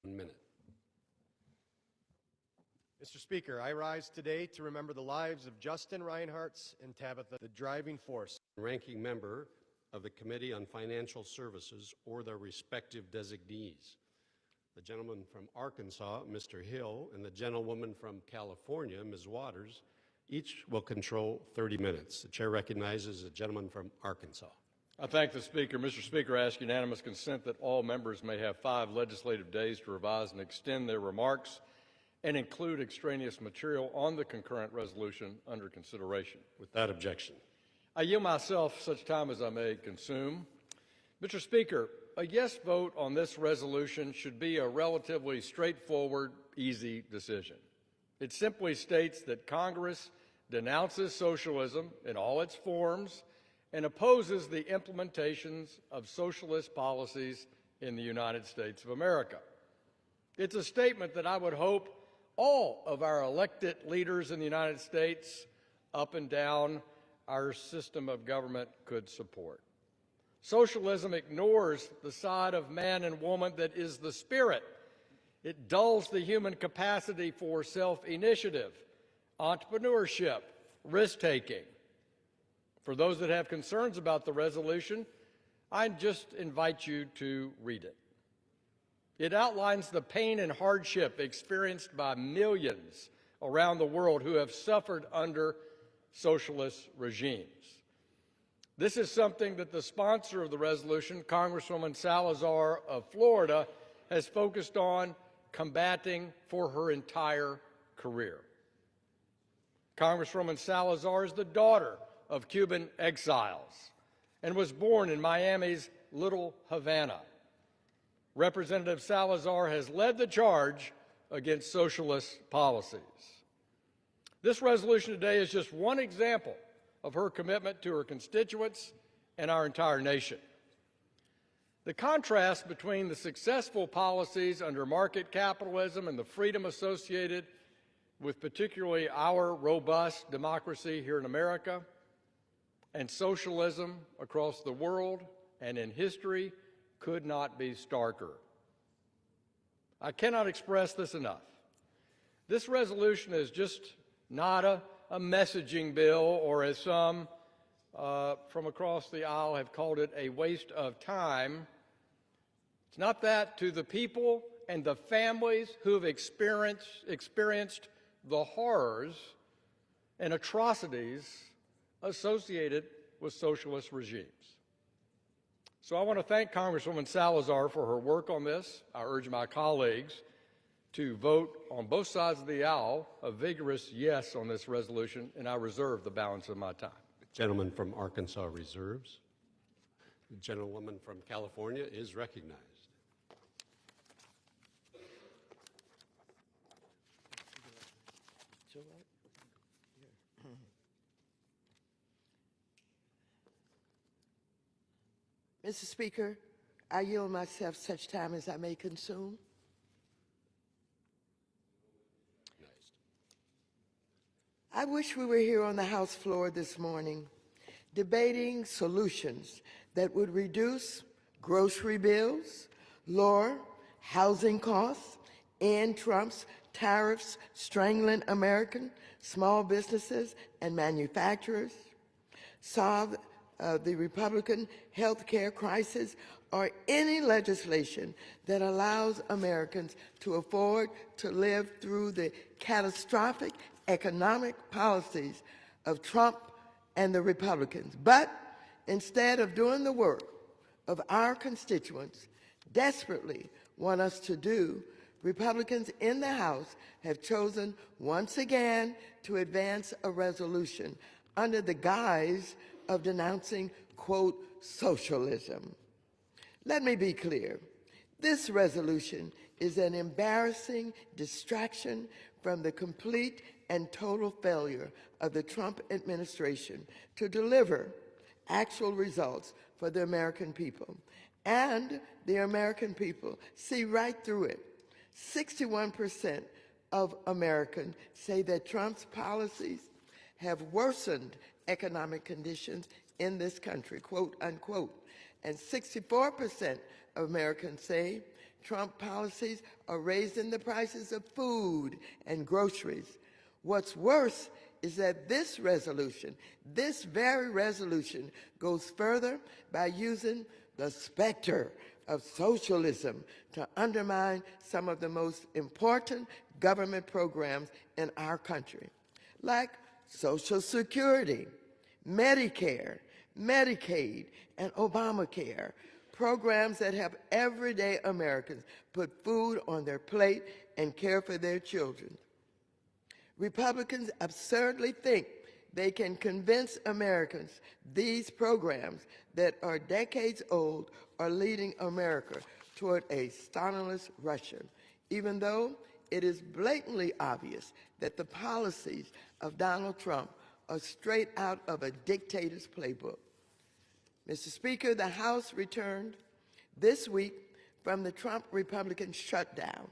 1 minute. Mr. Speaker, I rise today to remember the lives of Justin Reinhartz and Tabitha, the driving force. Ranking member of the Committee on Financial Services or their respective designees. The gentleman from Arkansas, Mr. Hill, and the gentlewoman from California, Ms. Waters, each will control 30 minutes. The chair recognizes the gentleman from Arkansas. I thank the Speaker. Mr. Speaker, I ask unanimous consent that all members may have 5 legislative days to revise and extend their remarks and include extraneous material on the concurrent resolution under consideration. Without objection. I yield myself such time as I may consume. Mr. Speaker, a yes vote on this resolution should be a relatively straightforward, easy decision. It simply states that Congress denounces socialism in all its forms and opposes the implementations of socialist policies in the United States of America. It's a statement that I would hope all of our elected leaders in the United States, up and down our system of government, could support. Socialism ignores the side of man and woman that is the spirit. It dulls the human capacity for self-initiative, entrepreneurship, risk-taking. For those that have concerns about the resolution, I just invite you to read it. It outlines the pain and hardship experienced by millions around the world who have suffered under socialist regimes. This is something that the sponsor of the resolution, Congresswoman Salazar of Florida, has focused on combating for her entire career. Congresswoman Salazar is the daughter of Cuban exiles and was born in Miami's Little Havana. Representative Salazar has led the charge against socialist policies. This resolution today is just one example of her commitment to her constituents and our entire nation. The contrast between the successful policies under market capitalism and the freedom associated with particularly our robust democracy here in America and socialism across the world and in history could not be starker. I cannot express this enough. This resolution is just not a messaging bill, or as some from across the aisle have called it, a waste of time. It's not that to the people and the families who have experienced the horrors and atrocities associated with socialist regimes. So I want to thank Congresswoman Salazar for her work on this. I urge my colleagues to vote on both sides of the aisle a vigorous yes on this resolution, and I reserve the balance of my time. The gentleman from Arkansas reserves. The gentlewoman from California is recognized. Mr. Speaker, I yield myself such time as I may consume. I wish we were here on the House floor this morning debating solutions that would reduce grocery bills, lower housing costs, end Trump's tariffs strangling American small businesses and manufacturers, solve the Republican health care crisis, or any legislation that allows Americans to afford to live through the catastrophic economic policies of Trump and the Republicans. But instead of doing the work of our constituents desperately want us to do, Republicans in the House have chosen once again to advance a resolution under the guise of denouncing, quote, socialism. Let me be clear. This resolution is an embarrassing distraction from the complete and total failure of the Trump administration to deliver actual results for the American people. And the American people see right through it. 61% of Americans say that Trump's policies have worsened economic conditions in this country, quote unquote. And 64% of Americans say Trump policies are raising the prices of food and groceries. What's worse is that this resolution, this very resolution, goes further by using the specter of socialism to undermine some of the most important government programs in our country, like Social Security, Medicare, Medicaid, and Obamacare, programs that help everyday Americans put food on their plate and care for their children. Republicans absurdly think they can convince Americans these programs that are decades old are leading America toward a stimulus rush, even though it is blatantly obvious that the policies of Donald Trump are straight out of a dictator's playbook. Mr. Speaker, the House returned this week from the Trump Republican shutdown,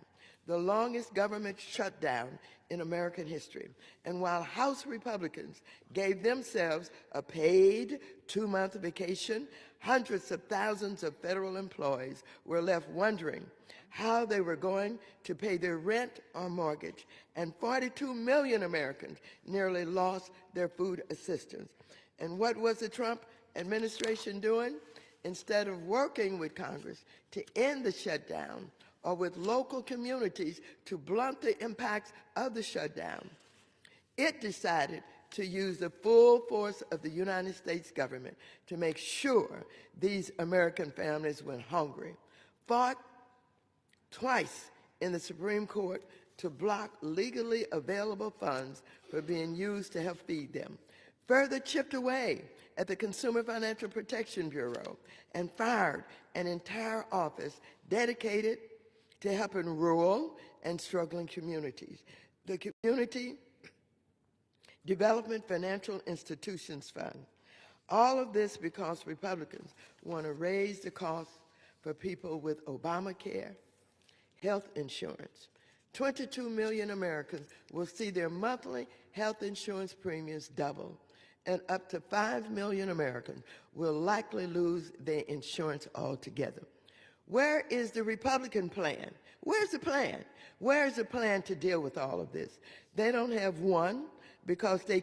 the longest government shutdown in American history. And while House Republicans gave themselves a paid 2-month vacation, hundreds of thousands of federal employees were left wondering how they were going to pay their rent or mortgage, and 42 million Americans nearly lost their food assistance. And what was the Trump administration doing? Instead of working with Congress to end the shutdown or with local communities to blunt the impacts of the shutdown, it decided to use the full force of the United States government to make sure these American families went hungry, fought twice in the Supreme Court to block legally available funds for being used to help feed them, further chipped away at the Consumer Financial Protection Bureau, and fired an entire office dedicated to helping rural and struggling communities. The Community Development Financial Institutions Fund. All of this because Republicans want to raise the cost for people with Obamacare, health insurance. 22 million Americans will see their monthly health insurance premiums double, and up to 5 million Americans will likely lose their insurance altogether. Where is the Republican plan? Where's the plan? Where's the plan to deal with all of this? They don't have one because they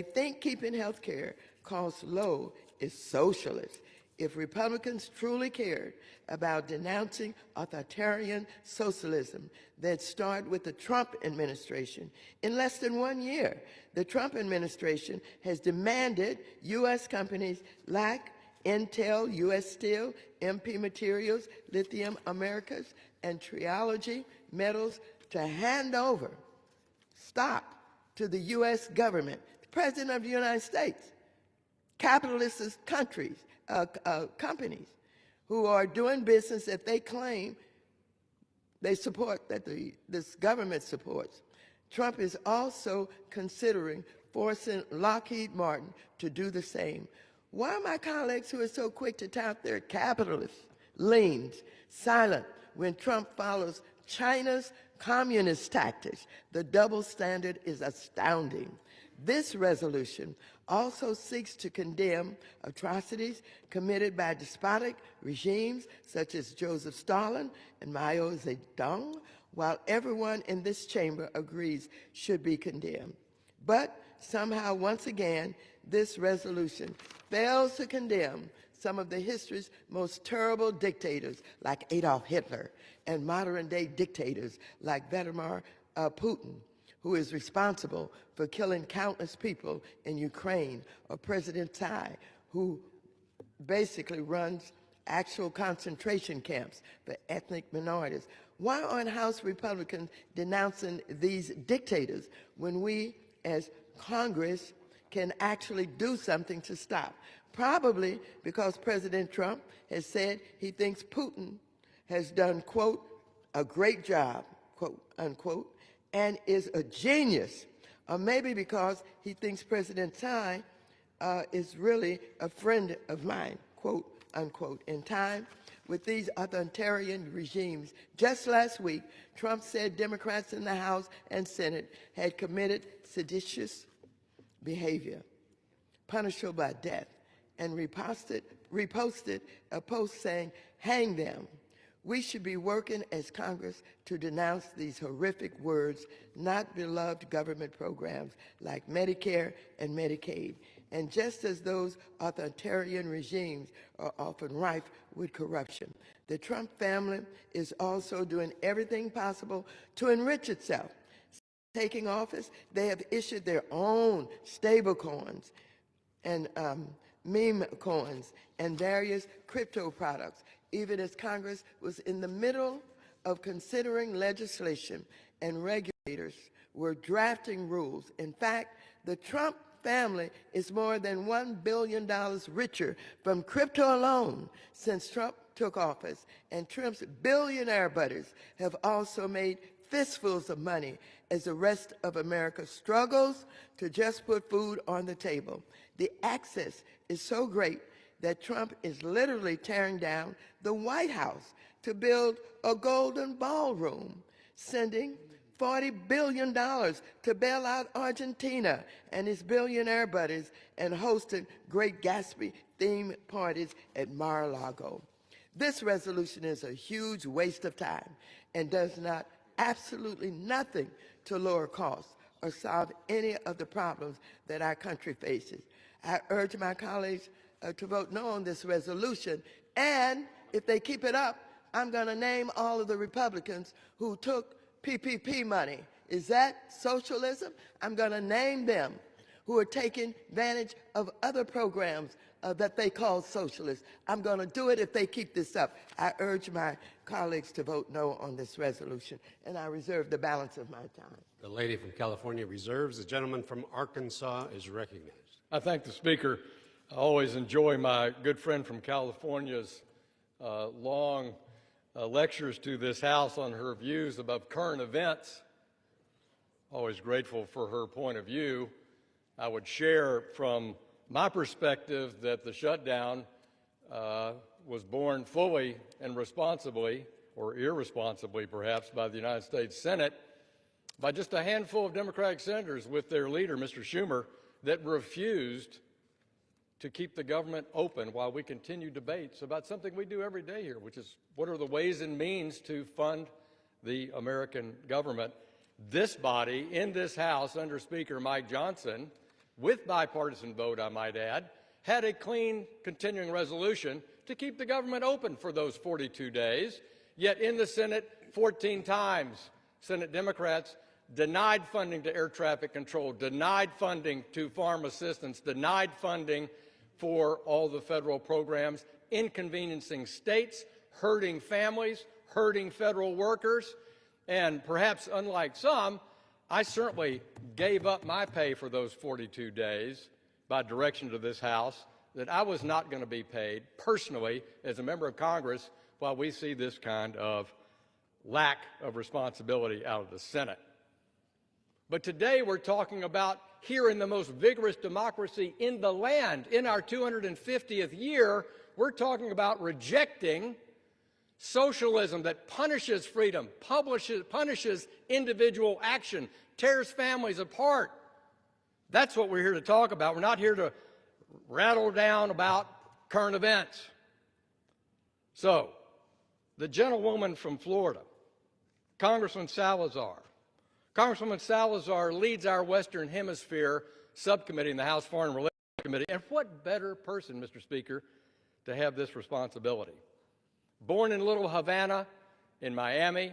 think keeping health care costs low is socialist. If Republicans truly cared about denouncing authoritarian socialism, they'd start with the Trump administration. In less than 1 year, the Trump administration has demanded U.S. companies like Intel, U.S. Steel, MP Materials, Lithium Americas, and Triology Metals to hand over stock to the U.S. government, the President of the United States, capitalist countries, companies who are doing business that they claim they support, that this government supports. Trump is also considering forcing Lockheed Martin to do the same. Why are my colleagues who are so quick to tout their capitalist leans silent when Trump follows China's communist tactics? The double standard is astounding. This resolution also seeks to condemn atrocities committed by despotic regimes such as Joseph Stalin and Mao Zedong, while everyone in this chamber agrees should be condemned. But somehow, once again, this resolution fails to condemn some of the history's most terrible dictators like Adolf Hitler and modern-day dictators like Vladimir Putin, who is responsible for killing countless people in Ukraine, or President Tsai, who basically runs actual concentration camps for ethnic minorities. Why aren't House Republicans denouncing these dictators when we, as Congress, can actually do something to stop? Probably because President Trump has said he thinks Putin has done, quote, a great job, quote, unquote, and is a genius. Or maybe because he thinks President Tsai is really a friend of mine, quote, unquote. In time with these authoritarian regimes, just last week, Trump said Democrats in the House and Senate had committed seditious behavior, punishable by death, and reposted a post saying, hang them. We should be working as Congress to denounce these horrific words, not beloved government programs like Medicare and Medicaid. And just as those authoritarian regimes are often rife with corruption, the Trump family is also doing everything possible to enrich itself. Taking office, they have issued their own stable coins and meme coins and various crypto products, even as Congress was in the middle of considering legislation and regulators were drafting rules. In fact, the Trump family is more than $1 billion richer from crypto alone since Trump took office, and Trump's billionaire buddies have also made fistfuls of money as the rest of America struggles to just put food on the table. The access is so great that Trump is literally tearing down the White House to build a golden ballroom, sending $40 billion to bail out Argentina and his billionaire buddies, and hosting Great Gatsby themed parties at Mar-a-Lago. This resolution is a huge waste of time and does absolutely nothing to lower costs or solve any of the problems that our country faces. I urge my colleagues to vote no on this resolution, and if they keep it up, I'm going to name all of the Republicans who took PPP money. Is that socialism? I'm going to name them who are taking advantage of other programs that they call socialist. I'm going to do it if they keep this up. I urge my colleagues to vote no on this resolution, and I reserve the balance of my time. The lady from California reserves. The gentleman from Arkansas is recognized. I thank the Speaker. I always enjoy my good friend from California's long lectures to this House on her views about current events. Always grateful for her point of view. I would share from my perspective that the shutdown was born fully and responsibly, or irresponsibly perhaps, by the United States Senate, by just a handful of Democratic senators with their leader, Mr. Schumer, that refused to keep the government open while we continue debates about something we do every day here, which is what are the ways and means to fund the American government. This body, in this House, under Speaker Mike Johnson, with bipartisan vote, I might add, had a clean continuing resolution to keep the government open for those 42 days. Yet in the Senate, 14 times, Senate Democrats denied funding to air traffic control, denied funding to farm assistance, denied funding for all the federal programs, inconveniencing states, hurting families, hurting federal workers, and perhaps unlike some, I certainly gave up my pay for those 42 days by direction to this House that I was not going to be paid personally as a member of Congress while we see this kind of lack of responsibility out of the Senate. But today we're talking about here in the most vigorous democracy in the land, in our 250th year, we're talking about rejecting socialism that punishes freedom, punishes individual action, tears families apart. That's what we're here to talk about. We're not here to rattle down about current events. So, the gentlewoman from Florida, Congresswoman Salazar leads our Western Hemisphere subcommittee in the House Foreign Relations Committee. And what better person, Mr. Speaker, to have this responsibility? Born in Little Havana in Miami,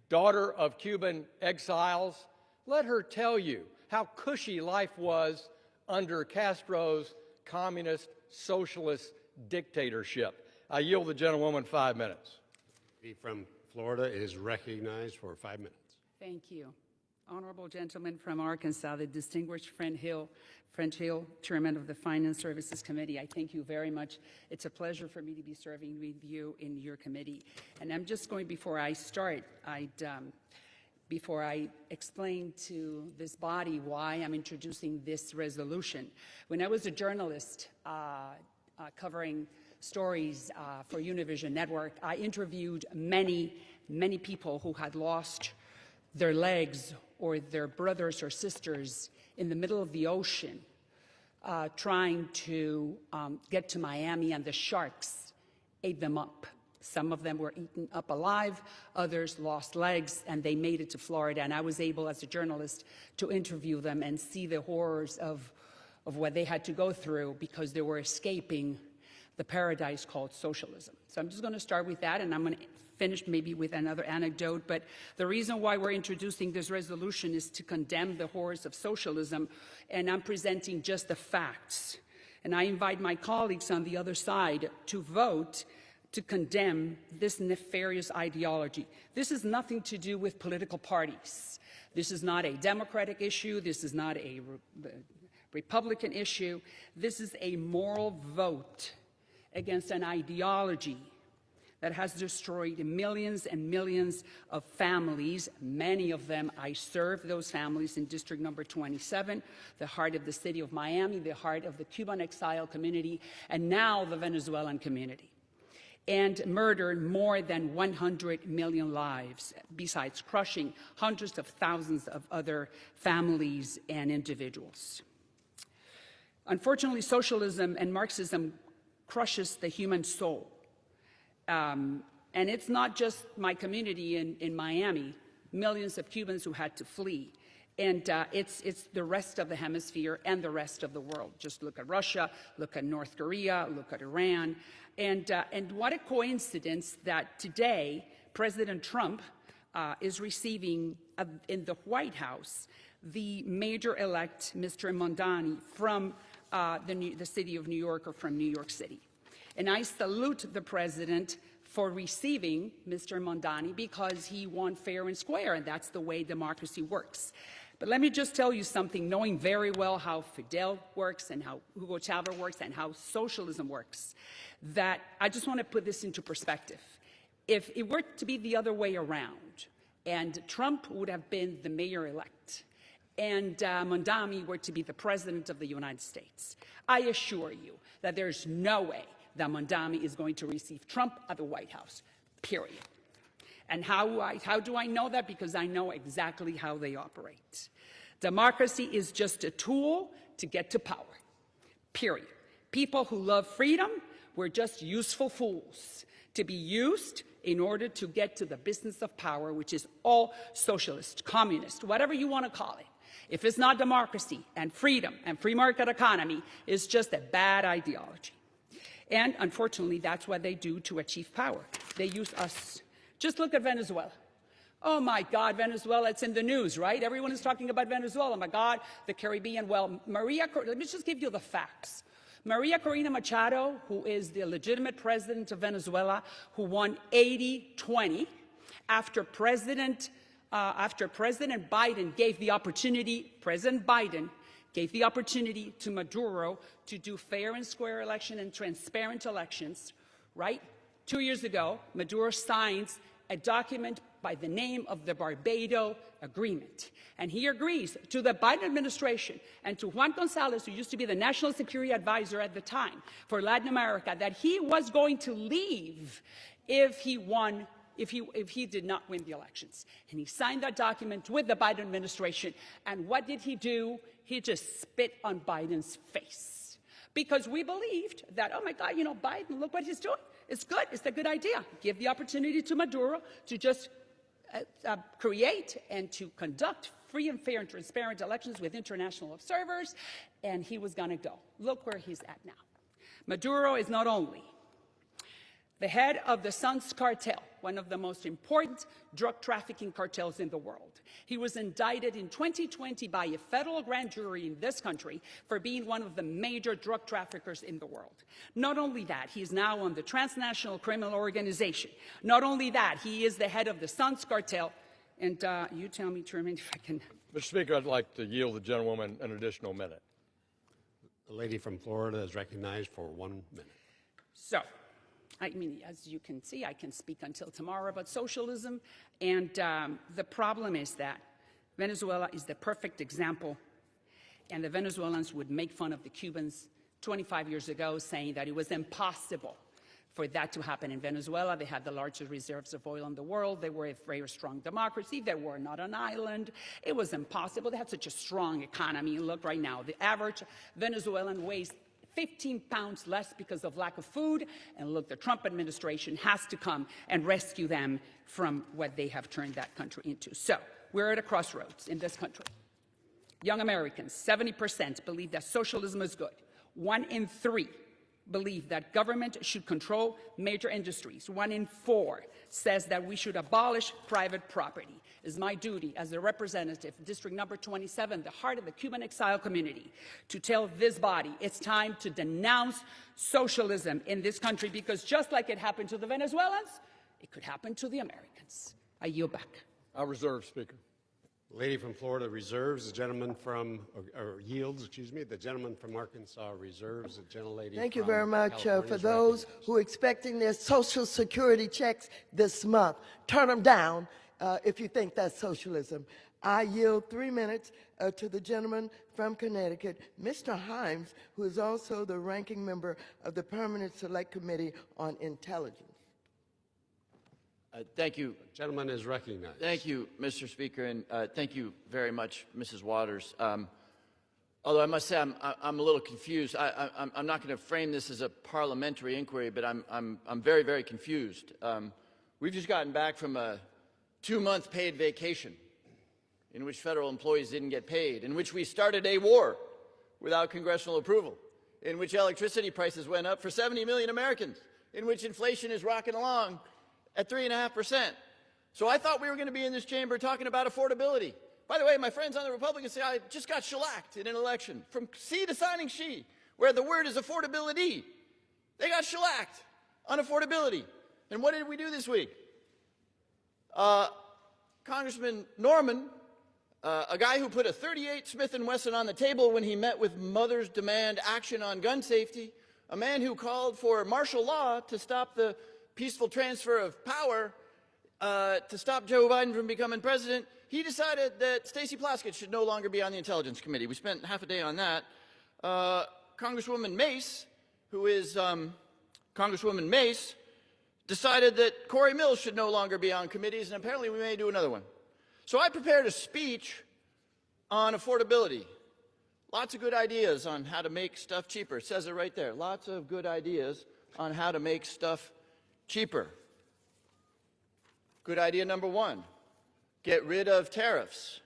daughter of Cuban exiles, let her tell you how cushy life was under Castro's communist socialist dictatorship. I yield the gentlewoman 5 minutes. The from Florida is recognized for 5 minutes. Thank you. Honorable gentleman from Arkansas, the distinguished French Hill, Chairman of the Finance Services Committee, I thank you very much. It's a pleasure for me to be serving with you in your committee. And I'm just going, before I start, before I explain to this body why I'm introducing this resolution. When I was a journalist covering stories for Univision Network, I interviewed many people who had lost their legs or their brothers or sisters in the middle of the ocean trying to get to Miami, and the sharks ate them up, Some of them were eaten up alive, others lost legs, and they made it to Florida. And I was able, as a journalist, to interview them and see the horrors of what they had to go through because they were escaping the paradise called socialism. So I'm just going to start with that, and I'm going to finish maybe with another anecdote. But the reason why we're introducing this resolution is to condemn the horrors of socialism, and I'm presenting just the facts. And I invite my colleagues on the other side to vote to condemn this nefarious ideology. This has nothing to do with political parties. This is not a Democratic issue. This is not a Republican issue. This is a moral vote against an ideology that has destroyed millions and millions of families. Many of them, I serve those families in District Number 27, the heart of the city of Miami, the heart of the Cuban exile community, and now the Venezuelan community, and murdered more than 100 million lives, besides crushing hundreds of thousands of other families and individuals. Unfortunately, socialism and Marxism crushes the human soul. And it's not just my community in Miami, millions of Cubans who had to flee. And it's the rest of the hemisphere and the rest of the world. Just look at Russia, look at North Korea, look at Iran. And what a coincidence that today President Trump is receiving in the White House the mayor-elect, Mr. Mondani, from the city of New York, or from New York City. And I salute the president for receiving Mr. Mondani because he won fair and square, and that's the way democracy works. But let me just tell you something, knowing very well how Fidel works and how Hugo Chavez works and how socialism works, that I just want to put this into perspective. If it were to be the other way around, and Trump would have been the mayor-elect, and Mondani were to be the president of the United States, I assure you that there's no way that Mondani is going to receive Trump at the White House, period. And how do I know that? Because I know exactly how they operate. Democracy is just a tool to get to power, period. People who love freedom were just useful fools to be used in order to get to the business of power, which is all socialist, communist, whatever you want to call it. If it's not democracy and freedom and free market economy, it's just a bad ideology. And unfortunately, that's what they do to achieve power. They use us. Just look at Venezuela. Oh my God, Venezuela, it's in the news, right? Everyone is talking about Venezuela. Oh my God, the Caribbean. Well, let me just give you the facts. Maria Corina Machado, who is the legitimate president of Venezuela, who won 80-20 after President Biden gave the opportunity, President Biden gave the opportunity to Maduro to do fair and square election and transparent elections, right? 2 years ago, Maduro signs a document by the name of the Barbados Agreement. And he agrees to the Biden administration and to Juan Gonzalez, who used to be the National Security Advisor at the time for Latin America, that he was going to leave if he did not win the elections. And he signed that document with the Biden administration. And what did he do? He just spit on Biden's face. Because we believed that, oh my God, Biden, look what he's doing. It's good. It's a good idea. Give the opportunity to Maduro to just create and to conduct free and fair and transparent elections with international observers. And he was going to go. Look where he's at now. Maduro is not only the head of the Suns cartel, one of the most important drug trafficking cartels in the world. He was indicted in 2020 by a federal grand jury in this country for being one of the major drug traffickers in the world. Not only that, he is now on the transnational criminal organization. Not only that, he is the head of the Suns cartel. And you tell me, Chairman, if I can. Mr. Speaker, I'd like to yield the gentlewoman an additional minute. The lady from Florida is recognized for 1 minute. So, I mean, as you can see, I can speak until tomorrow about socialism. And the problem is that Venezuela is the perfect example. And the Venezuelans would make fun of the Cubans 25 years ago, saying that it was impossible for that to happen in Venezuela. They had the largest reserves of oil in the world. They were a very strong democracy. They were not an island. It was impossible. They had such a strong economy. Look right now, the average Venezuelan weighs 15 pounds less because of lack of food. And look, the Trump administration has to come and rescue them from what they have turned that country into. So we're at a crossroads in this country. Young Americans, 70% believe that socialism is good. 1 in 3 believe that government should control major industries. 1 in 4 says that we should abolish private property. It is my duty as a representative, District Number 27, the heart of the Cuban exile community, to tell this body it's time to denounce socialism in this country, because just like it happened to the Venezuelans, it could happen to the Americans. I yield back. I reserve, Speaker. Lady from Florida reserves. The gentleman from, or yields, excuse me. The gentleman from Arkansas reserves. The gentlelady Thank you from very much. California For is those recognized. who are expecting their Social Security checks this month, turn them down if you think that's socialism. I yield 3 minutes to the gentleman from Connecticut, Mr. Himes, who is also the ranking member of the Permanent Select Committee on Intelligence. Thank you. Gentleman is recognized. Thank you, Mr. Speaker, and thank you very much, Mrs. Waters. Although I must say I'm a little confused. I'm not going to frame this as a parliamentary inquiry, but I'm very, very confused. We've just gotten back from a 2-month paid vacation in which federal employees didn't get paid, in which we started a war without congressional approval, in which electricity prices went up for 70 million Americans, in which inflation is rocking along at 3.5%. So I thought we were going to be in this chamber talking about affordability. By the way, my friends on the Republican side just got shellacked in an election, from C to signing she, where the word is affordability. They got shellacked on affordability. And what did we do this week? Congressman Norman, a guy who put a .38 Smith & Wesson on the table when he met with Mothers Demand Action on gun safety, a man who called for martial law to stop the peaceful transfer of power, to stop Joe Biden from becoming president, he decided that Stacey Plaskett should no longer be on the Intelligence Committee. We spent half a day on that. Congresswoman Mace, who is Congresswoman Mace, decided that Corey Mills should no longer be on committees, and apparently we may do another one. So I prepared a speech on affordability. Lots of good ideas on how to make stuff cheaper. It says it right there. Lots of good ideas on how to make stuff cheaper. Good idea number 1, get rid of tariffs,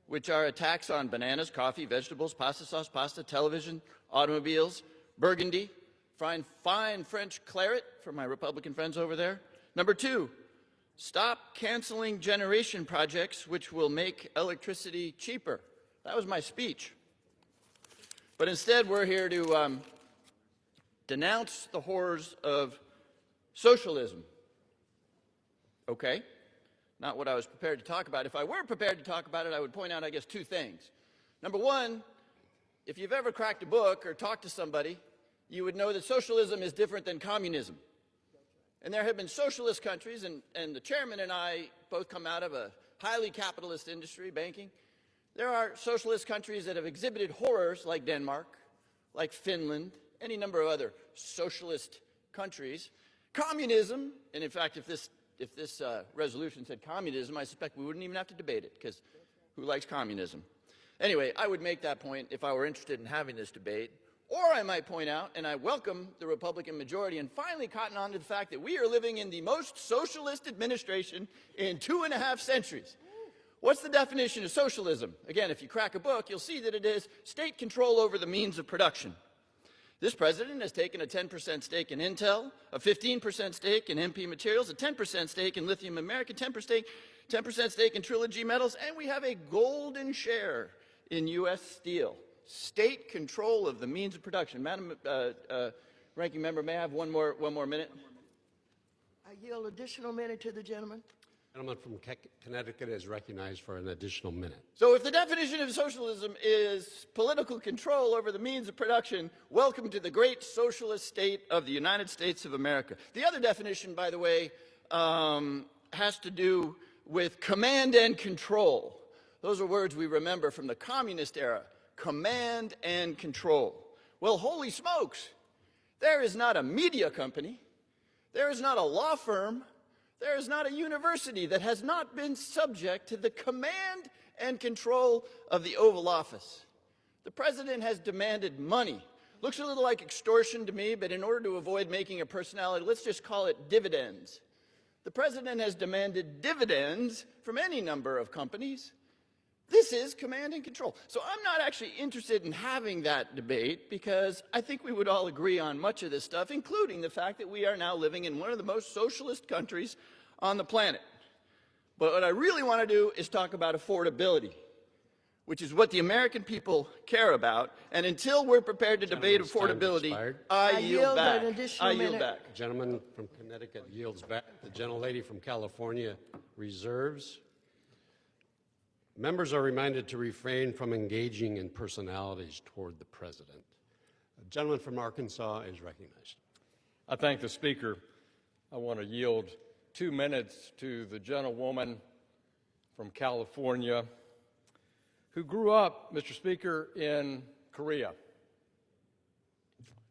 which are a tax on bananas, coffee, vegetables, pasta sauce, pasta, television, automobiles, burgundy, fine French claret for my Republican friends over there. Number 2, stop canceling generation projects which will make electricity cheaper. That was my speech. But instead, we're here to denounce the horrors of socialism. Okay, not what I was prepared to talk about. If I were prepared to talk about it, I would point out, I guess, 2 things. Number 1, if you've ever cracked a book or talked to somebody, you would know that socialism is different than communism. And there have been socialist countries, and the chairman and I both come out of a highly capitalist industry, banking. There are socialist countries that have exhibited horrors, like Denmark, like Finland, any number of other socialist countries. Communism, and in fact, if this resolution said communism, I suspect we wouldn't even have to debate it, because who likes communism? Anyway, I would make that point if I were interested in having this debate. Or I might point out, and I welcome the Republican majority and finally cotton on to the fact that we are living in the most socialist administration in 2.5 centuries. What's the definition of socialism? Again, if you crack a book, you'll see that it is state control over the means of production. This president has taken a 10% stake in Intel, a 15% stake in MP Materials, a 10% stake in Lithium America, 10% stake in Trilogy Metals, and we have a golden share in U.S. Steel. State control of the means of production. Madam Ranking Member, may I have one more minute? I yield additional minute to the gentleman. Gentleman from Connecticut is recognized for an additional minute. So if the definition of socialism is political control over the means of production, welcome to the great socialist state of the United States of America. The other definition, by the way, has to do with command and control. Those are words we remember from the communist era. Command and control. Well, holy smokes, there is not a media company, there is not a law firm, there is not a university that has not been subject to the command and control of the Oval Office. The president has demanded money Looks a little like extortion to me, but in order to avoid making a personality, let's just call it dividends. The president has demanded dividends from any number of companies. This is command and control. So I'm not actually interested in having that debate because I think we would all agree on much of this stuff, including the fact that we are now living in one of the most socialist countries on the planet. But what I really want to do is talk about affordability, which is what the American people care about. And until we're prepared to debate affordability, I yield back. I yield back. The gentleman from Connecticut yields back. The gentlelady from California reserves. Members are reminded to refrain from engaging in personalities toward the president. The gentleman from Arkansas is recognized. I thank the Speaker. I want to yield 2 minutes to the gentlewoman from California who grew up, Mr. Speaker, in Korea,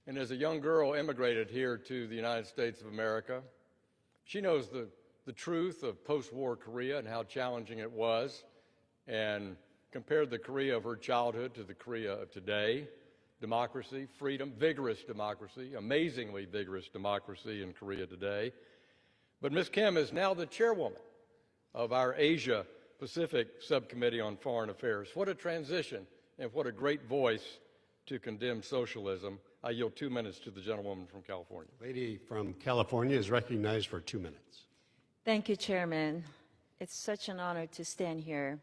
and as a young girl immigrated here to the United States of America. She knows the truth of post-war Korea and how challenging it was, and compared the Korea of her childhood to the Korea of today. Democracy, freedom, vigorous democracy, amazingly vigorous democracy in Korea today. But Ms. Kim is now the chairwoman of our Asia Pacific Subcommittee on Foreign Affairs. What a transition, and what a great voice to condemn socialism. I yield 2 minutes to the gentlewoman from California. Lady from California is recognized for 2 minutes. Thank you, Chairman. It's such an honor to stand here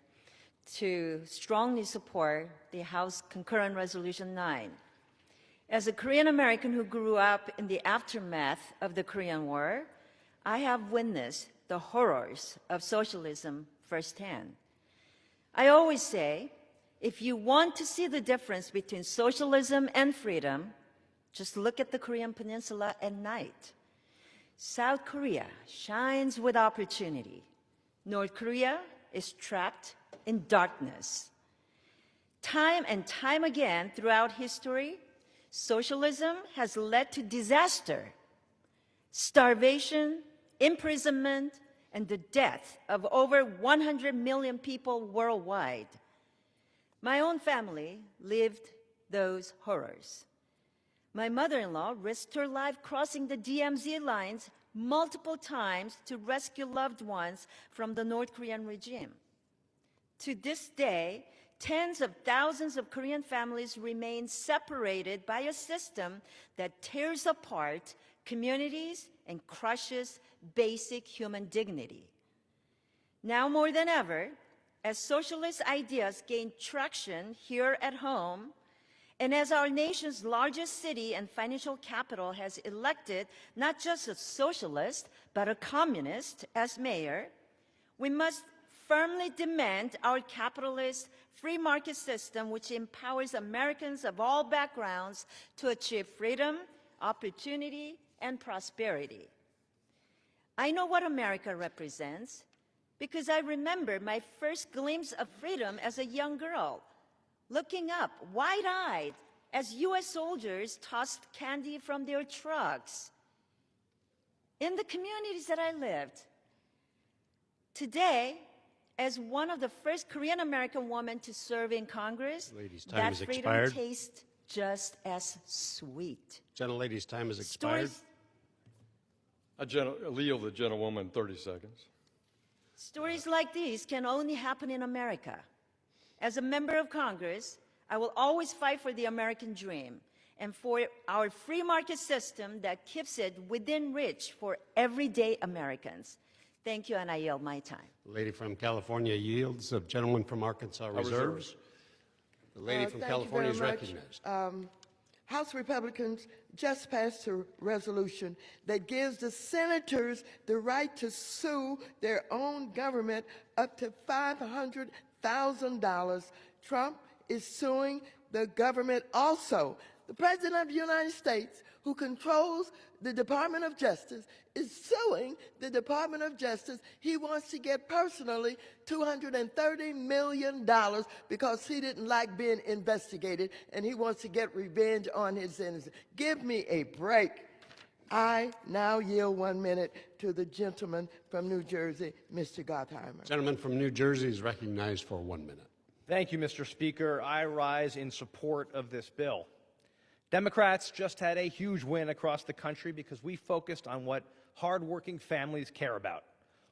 to strongly support the House Concurrent Resolution 9. As a Korean American who grew up in the aftermath of the Korean War, I have witnessed the horrors of socialism firsthand. I always say, if you want to see the difference between socialism and freedom, just look at the Korean Peninsula at night. South Korea shines with opportunity. North Korea is trapped in darkness. Time and time again throughout history, socialism has led to disaster, starvation, imprisonment, and the death of over 100 million people worldwide. My own family lived those horrors. My mother-in-law risked her life crossing the DMZ lines multiple times to rescue loved ones from the North Korean regime. To this day, tens of thousands of Korean families remain separated by a system that tears apart communities and crushes basic human dignity. Now more than ever, as socialist ideas gain traction here at home, and as our nation's largest city and financial capital has elected not just a socialist, but a communist as mayor, we must firmly demand our capitalist free market system, which empowers Americans of all backgrounds to achieve freedom, opportunity, and prosperity. I know what America represents because I remember my first glimpse of freedom as a young girl, looking up wide-eyed as U.S. soldiers tossed candy from their trucks in the communities that I lived. Today, as one of the first Korean American women to serve in Congress, that freedom tastes just as sweet. Gentlelady's time has expired. I yield the gentlewoman 30 seconds. Stories like these can only happen in America. As a member of Congress, I will always fight for the American dream and for our free market system that keeps it within reach for everyday Americans. Thank you, and I yield my time. The lady from California yields. The gentleman from Arkansas reserves. The lady from California is recognized. House Republicans just passed a resolution that gives the senators the right to sue their own government up to $500,000. Trump is suing the government also. The President of the United States, who controls the Department of Justice, is suing the Department of Justice. He wants to get personally $230 million because he didn't like being investigated, and he wants to get revenge on his enemies. Give me a break. I now yield 1 minute to the gentleman from New Jersey, Mr. Gottheimer. Gentleman from New Jersey is recognized for 1 minute. Thank you, Mr. Speaker. I rise in support of this bill. Democrats just had a huge win across the country because we focused on what hardworking families care about: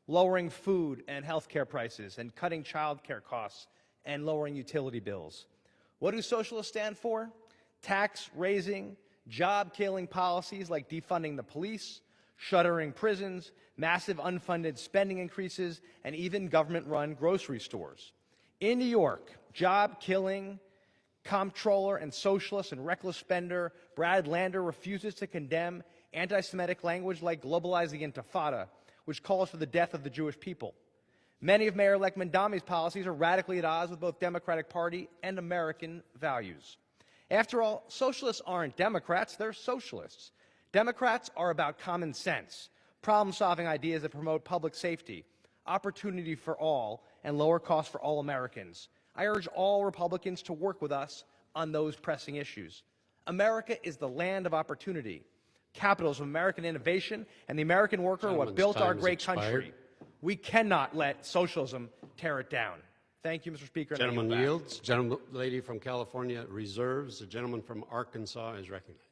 lowering food and health care prices and cutting child care costs and lowering utility bills. What do socialists stand for? Tax-raising, job-killing policies like defunding the police, shuttering prisons, massive unfunded spending increases, and even government-run grocery stores. In New York, job-killing comptroller and socialist and reckless spender Brad Lander refuses to condemn anti-Semitic language like globalizing intifada, which calls for the death of the Jewish people. Many of Mayor-elect Mandami's policies are radically at odds with both Democratic Party and American values. After all, socialists aren't Democrats, they're socialists. Democrats are about common sense, problem-solving ideas that promote public safety, opportunity for all, and lower costs for all Americans. I urge all Republicans to work with us on those pressing issues. America is the land of opportunity. Capitalism, American innovation, and the American worker are what built our great country. We cannot let socialism tear it down. Thank you, Mr. Speaker. Gentleman yields. Lady from California reserves. The gentleman from Arkansas is recognized.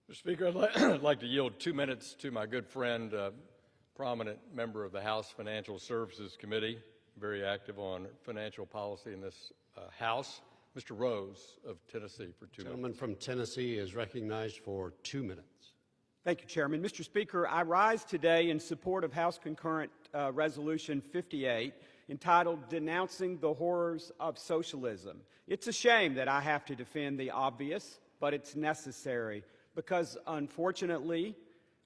Mr. Speaker, I'd like to yield 2 minutes to my good friend, prominent member of the House Financial Services Committee, very active on financial policy in this House, Mr. Rose of Tennessee, for 2 minutes. Gentleman from Tennessee is recognized for 2 minutes. Thank you, Chairman. Mr. Speaker, I rise today in support of House Concurrent Resolution 58, entitled Denouncing the Horrors of Socialism. It's a shame that I have to defend the obvious, but it's necessary because, unfortunately,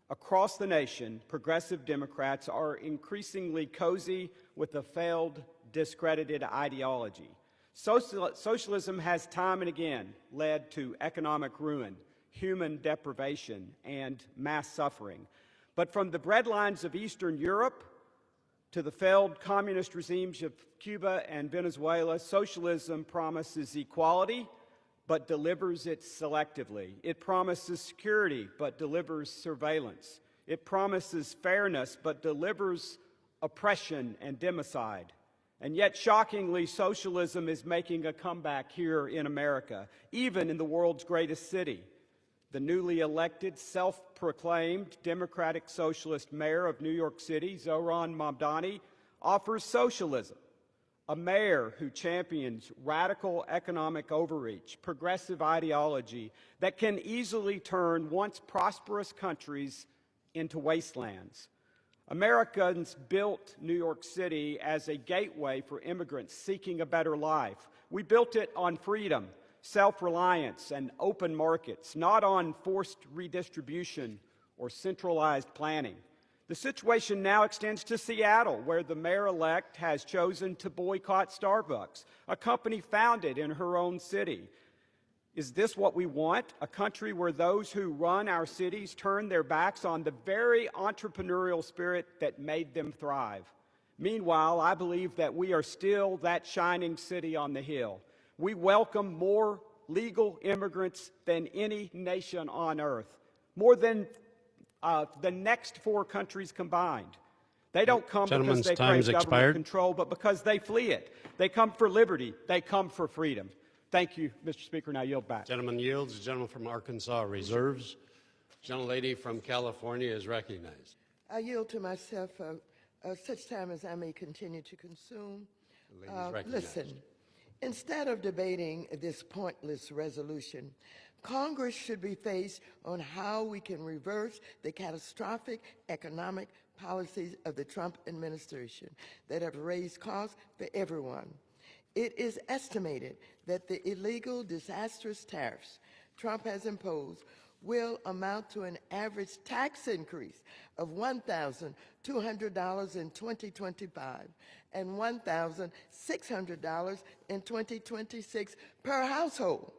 across the nation, progressive Democrats are increasingly cozy with a failed, discredited ideology. Socialism has time and again led to economic ruin, human deprivation, and mass suffering. But from the breadlines of Eastern Europe to the failed communist regimes of Cuba and Venezuela, socialism promises equality, but delivers it selectively. It promises security, but delivers surveillance. It promises fairness, but delivers oppression and democide. And yet, shockingly, socialism is making a comeback here in America, even in the world's greatest city. The newly elected, self-proclaimed Democratic Socialist mayor of New York City, Zohran Mamdani, offers socialism, a mayor who champions radical economic overreach, progressive ideology that can easily turn once prosperous countries into wastelands. Americans built New York City as a gateway for immigrants seeking a better life. We built it on freedom, self-reliance, and open markets, not on forced redistribution or centralized planning. The situation now extends to Seattle, where the mayor-elect has chosen to boycott Starbucks, a company founded in her own city. Is this what we want? A country where those who run our cities turn their backs on the very entrepreneurial spirit that made them thrive? Meanwhile, I believe that we are still that shining city on the hill. We welcome more legal immigrants than any nation on earth, more than the next 4 countries combined. They don't come because they crave government control, but because they flee it. They come for liberty. They come for freedom. Thank you, Mr. Speaker. Now yield back. Gentleman yields. The gentleman from Arkansas reserves. Gentlelady from California is recognized. I yield to myself such time as I may continue to consume. Listen, instead of debating this pointless resolution, Congress should be faced on how we can reverse the catastrophic economic policies of the Trump administration that have raised costs for everyone. It is estimated that the illegal, disastrous tariffs Trump has imposed will amount to an average tax increase of $1,200 in 2025 and $1,600 in 2026 per household,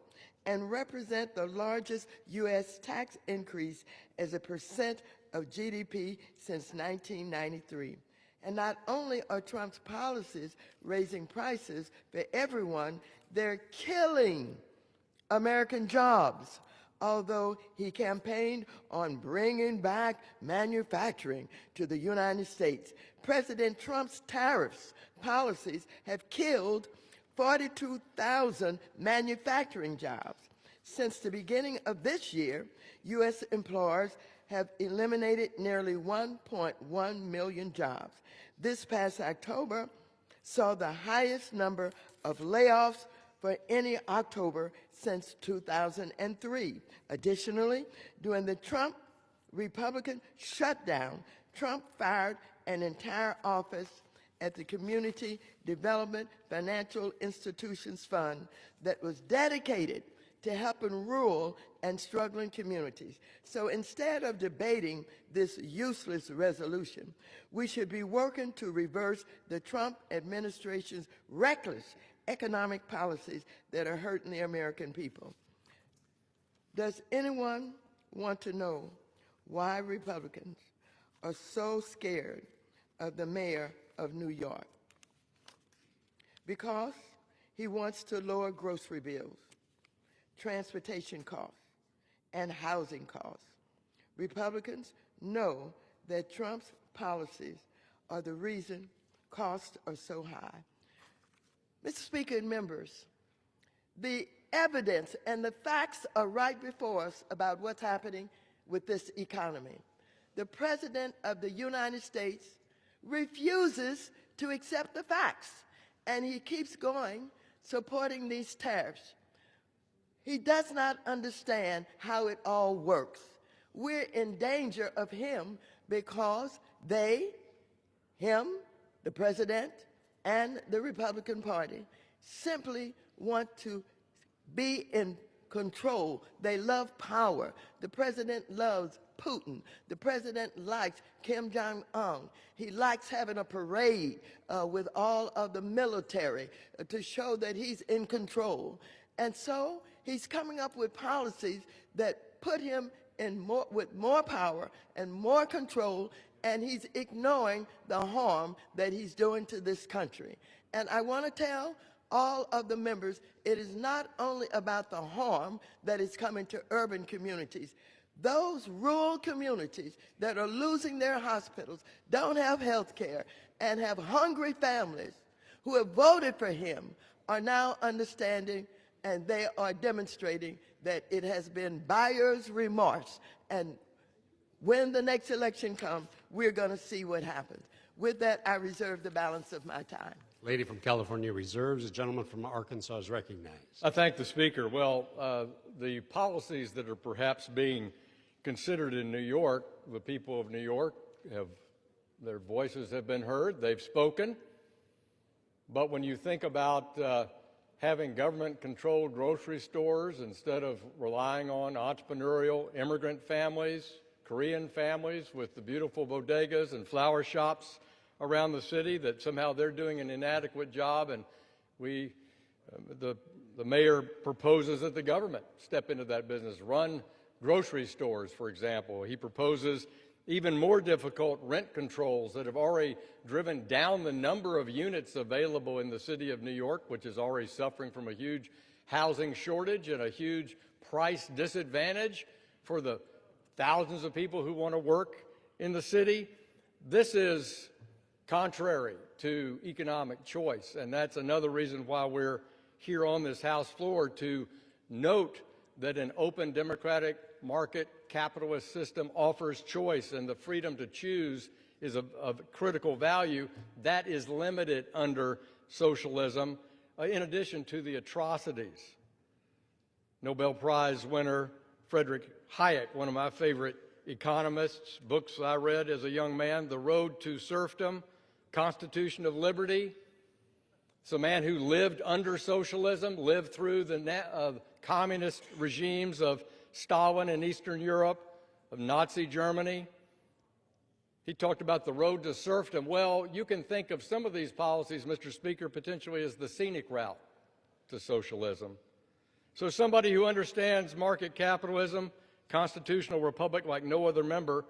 and represent the largest U.S. tax increase as a percent of GDP since 1993. And not only are Trump's policies raising prices for everyone, they're killing American jobs. Although he campaigned on bringing back manufacturing to the United States, President Trump's tariffs policies have killed 42,000 manufacturing jobs. Since the beginning of this year, U.S. employers have eliminated nearly 1.1 million jobs. This past October saw the highest number of layoffs for any October since 2003. Additionally, during the Trump Republican shutdown, Trump fired an entire office at the Community Development Financial Institutions Fund that was dedicated to helping rural and struggling communities. So instead of debating this useless resolution, we should be working to reverse the Trump administration's reckless economic policies that are hurting the American people. Does anyone want to know why Republicans are so scared of the mayor of New York? Because he wants to lower grocery bills, transportation costs, and housing costs. Republicans know that Trump's policies are the reason costs are so high. Mr. Speaker and members, the evidence and the facts are right before us about what's happening with this economy. The President of the United States refuses to accept the facts, and he keeps going supporting these tariffs. He does not understand how it all works. We're in danger of him because him, the President, and the Republican Party simply want to be in control. They love power. The President loves Putin. The President likes Kim Jong-un. He likes having a parade with all of the military to show that he's in control. And so he's coming up with policies that put him in with more power and more control, and he's ignoring the harm that he's doing to this country. And I want to tell all of the members, it is not only about the harm that is coming to urban communities. Those rural communities that are losing their hospitals, don't have health care, and have hungry families who have voted for him are now understanding, and they are demonstrating that it has been buyer's remorse. And when the next election comes, we're going to see what happens. With that, I reserve the balance of my time. Lady from California reserves. The gentleman from Arkansas is recognized. I thank the Speaker. Well, the policies that are perhaps being considered in New York, the people of New York their voices have been heard, they've spoken. But when you think about having government-controlled grocery stores instead of relying on entrepreneurial immigrant families, Korean families with the beautiful bodegas and flower shops around the city, that somehow they're doing an inadequate job, and the mayor proposes that the government step into that business, run grocery stores, for example. He proposes even more difficult rent controls that have already driven down the number of units available in the city of New York, which is already suffering from a huge housing shortage and a huge price disadvantage for the thousands of people who want to work in the city. This is contrary to economic choice, and that's another reason why we're here on this House floor, to note that an open democratic market capitalist system offers choice, and the freedom to choose is of critical value. That is limited under socialism, in addition to the atrocities. Nobel Prize winner Friedrich Hayek, one of my favorite economists, books I read as a young man, The Road to Serfdom, Constitution of Liberty. It's a man who lived under socialism, lived through the communist regimes of Stalin in Eastern Europe, of Nazi Germany. He talked about the road to serfdom. Well, you can think of some of these policies, Mr. Speaker, potentially as the scenic route to socialism. So somebody who understands market capitalism, constitutional republic like no other member,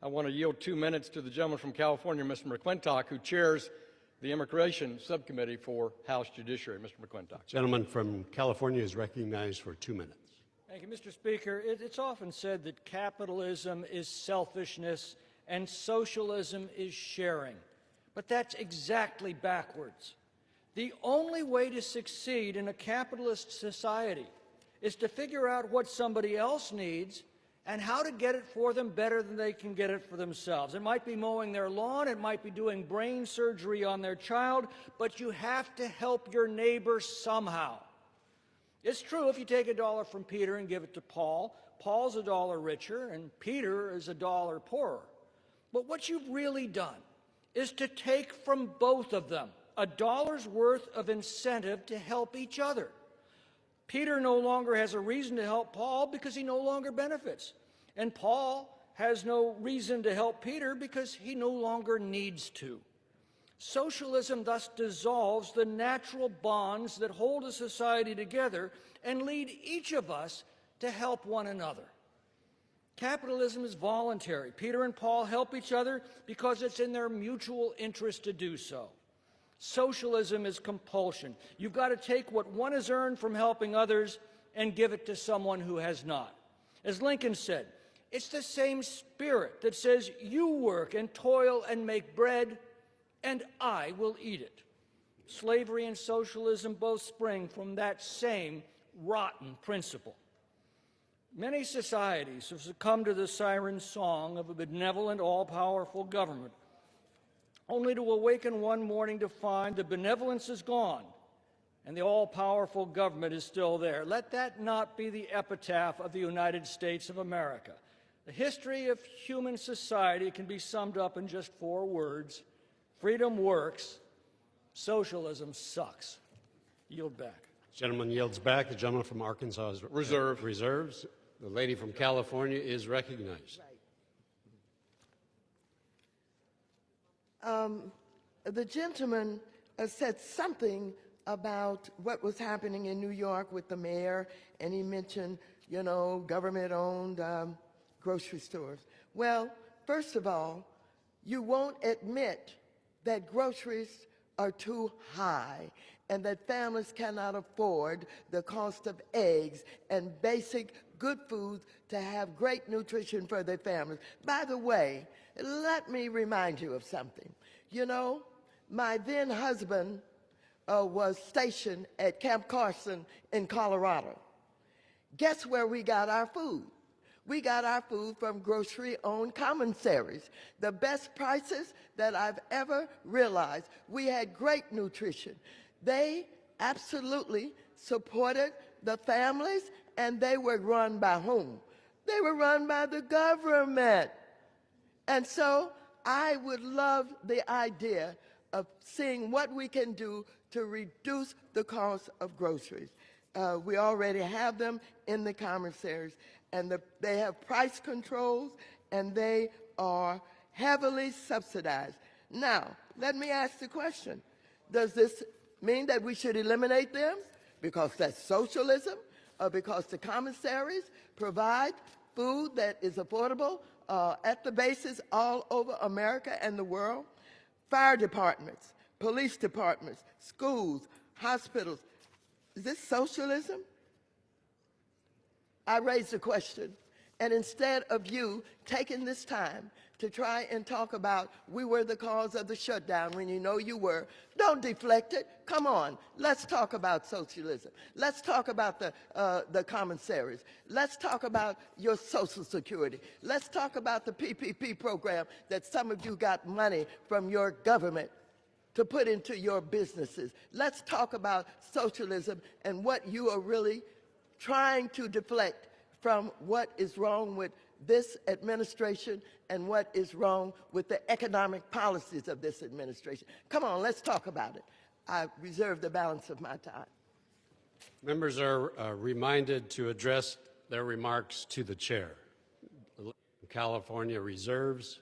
I want to yield 2 minutes to the gentleman from California, Mr. McClintock, who chairs the Immigration Subcommittee for House Judiciary. Mr. McClintock. Gentleman from California is recognized for 2 minutes. Thank you, Mr. Speaker. It's often said that capitalism is selfishness and socialism is sharing. But that's exactly backwards. The only way to succeed in a capitalist society is to figure out what somebody else needs and how to get it for them better than they can get it for themselves. It might be mowing their lawn, it might be doing brain surgery on their child, but you have to help your neighbor somehow. It's true if you take $1 from Peter and give it to Paul, Paul's $1 richer and Peter is $1 poorer. But what you've really done is to take from both of them $1's worth of incentive to help each other. Peter no longer has a reason to help Paul because he no longer benefits. And Paul has no reason to help Peter because he no longer needs to. Socialism thus dissolves the natural bonds that hold a society together and lead each of us to help one another. Capitalism is voluntary. Peter and Paul help each other because it's in their mutual interest to do so. Socialism is compulsion. You've got to take what one has earned from helping others and give it to someone who has not. As Lincoln said, it's the same spirit that says, you work and toil and make bread, and I will eat it. Slavery and socialism both spring from that same rotten principle. Many societies have succumbed to the siren song of a benevolent, all-powerful government, only to awaken one morning to find the benevolence is gone and the all-powerful government is still there. Let that not be the epitaph of the United States of America. The history of human society can be summed up in just 4 words. Freedom works, socialism sucks. Yield back. Gentleman yields back. The gentleman from Arkansas is reserves. The lady from California is recognized. The gentleman said something about what was happening in New York with the mayor, and he mentioned, government-owned grocery stores. Well, first of all, you won't admit that groceries are too high and that families cannot afford the cost of eggs and basic good foods to have great nutrition for their families. By the way, let me remind you of something. My then husband was stationed at Camp Carson in Colorado. Guess where we got our food? We got our food from grocery-owned commissaries. The best prices that I've ever realized. We had great nutrition. They absolutely supported the families, and they were run by whom? They were run by the government. And so I would love the idea of seeing what we can do to reduce the cost of groceries. We already have them in the commissaries, and they have price controls, and they are heavily subsidized. Now, let me ask the question. Does this mean that we should eliminate them because that's socialism, or because the commissaries provide food that is affordable at the bases all over America and the world? Fire departments, police departments, schools, hospitals. Is this socialism? I raised the question, and instead of you taking this time to try and talk about we were the cause of the shutdown when you know you were, don't deflect it. Come on, let's talk about socialism. Let's talk about the commissaries. Let's talk about your Social Security. Let's talk about the PPP program that some of you got money from your government to put into your businesses. Let's talk about socialism and what you are really trying to deflect from what is wrong with this administration and what is wrong with the economic policies of this administration. Come on, let's talk about it. I reserve the balance of my time. Members are reminded to address their remarks to the chair. California reserves.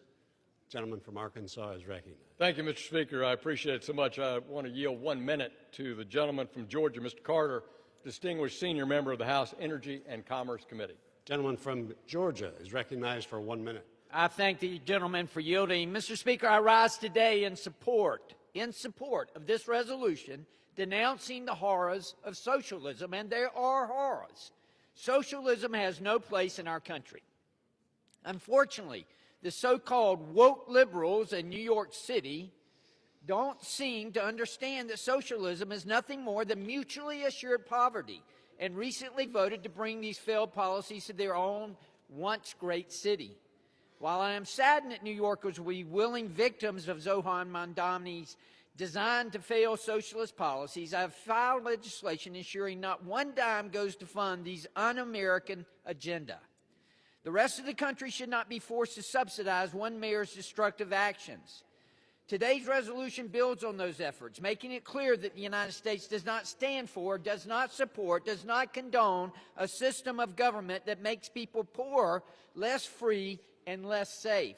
Gentleman from Arkansas is recognized. Thank you, Mr. Speaker. I appreciate it so much. I want to yield 1 minute to the gentleman from Georgia, Mr. Carter, distinguished senior member of the House Energy and Commerce Committee. Gentleman from Georgia is recognized for 1 minute. I thank the gentleman for yielding. Mr. Speaker, I rise today in support of this resolution denouncing the horrors of socialism, and there are horrors. Socialism has no place in our country. Unfortunately, the so-called woke liberals in New York City don't seem to understand that socialism is nothing more than mutually assured poverty and recently voted to bring these failed policies to their own once great city. While I am saddened that New Yorkers will be willing victims of Zohan Mamdani's designed to fail socialist policies, I have filed legislation ensuring not one dime goes to fund these un-American agenda. The rest of the country should not be forced to subsidize one mayor's destructive actions. Today's resolution builds on those efforts, making it clear that the United States does not stand for, does not support, does not condone a system of government that makes people poorer, less free, and less safe.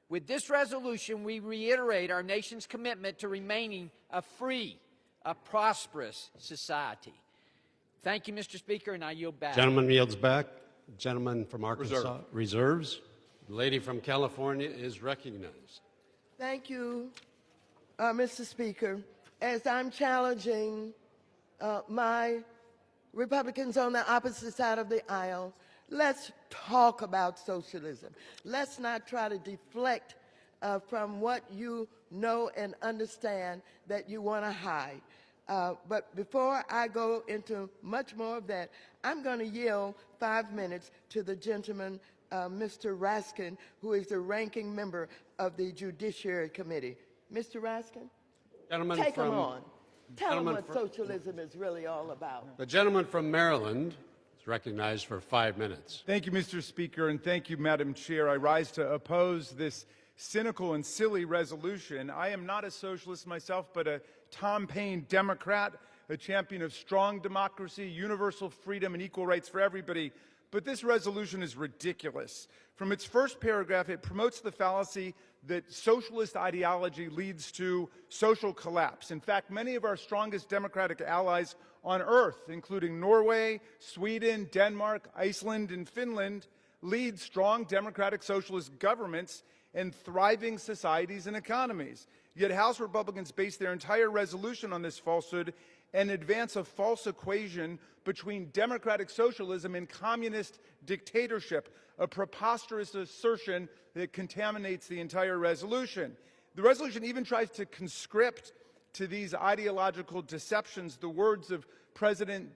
With this resolution, we reiterate our nation's commitment to remaining a free, a prosperous society. Thank you, Mr. Speaker, and I yield back. Gentleman yields back. Gentleman from Arkansas reserves. The lady from California is recognized. Thank you, Mr. Speaker. As I'm challenging my Republicans on the opposite side of the aisle, let's talk about socialism. Let's not try to deflect from what you know and understand that you want to hide. But before I go into much more of that, I'm going to yield 5 minutes to the gentleman, Mr. Raskin, who is the ranking member of the Judiciary Committee. Mr. Raskin, take him on. Tell him what socialism is really all about. The gentleman from Maryland is recognized for 5 minutes. Thank you, Mr. Speaker, and thank you, Madam Chair. I rise to oppose this cynical and silly resolution. I am not a socialist myself, but a Tom Paine Democrat, a champion of strong democracy, universal freedom, and equal rights for everybody. But this resolution is ridiculous. From its first paragraph, it promotes the fallacy that socialist ideology leads to social collapse. In fact, many of our strongest democratic allies on earth, including Norway, Sweden, Denmark, Iceland, and Finland, lead strong democratic socialist governments and thriving societies and economies. Yet House Republicans base their entire resolution on this falsehood and advance a false equation between democratic socialism and communist dictatorship, a preposterous assertion that contaminates the entire resolution. The resolution even tries to conscript to these ideological deceptions the words of President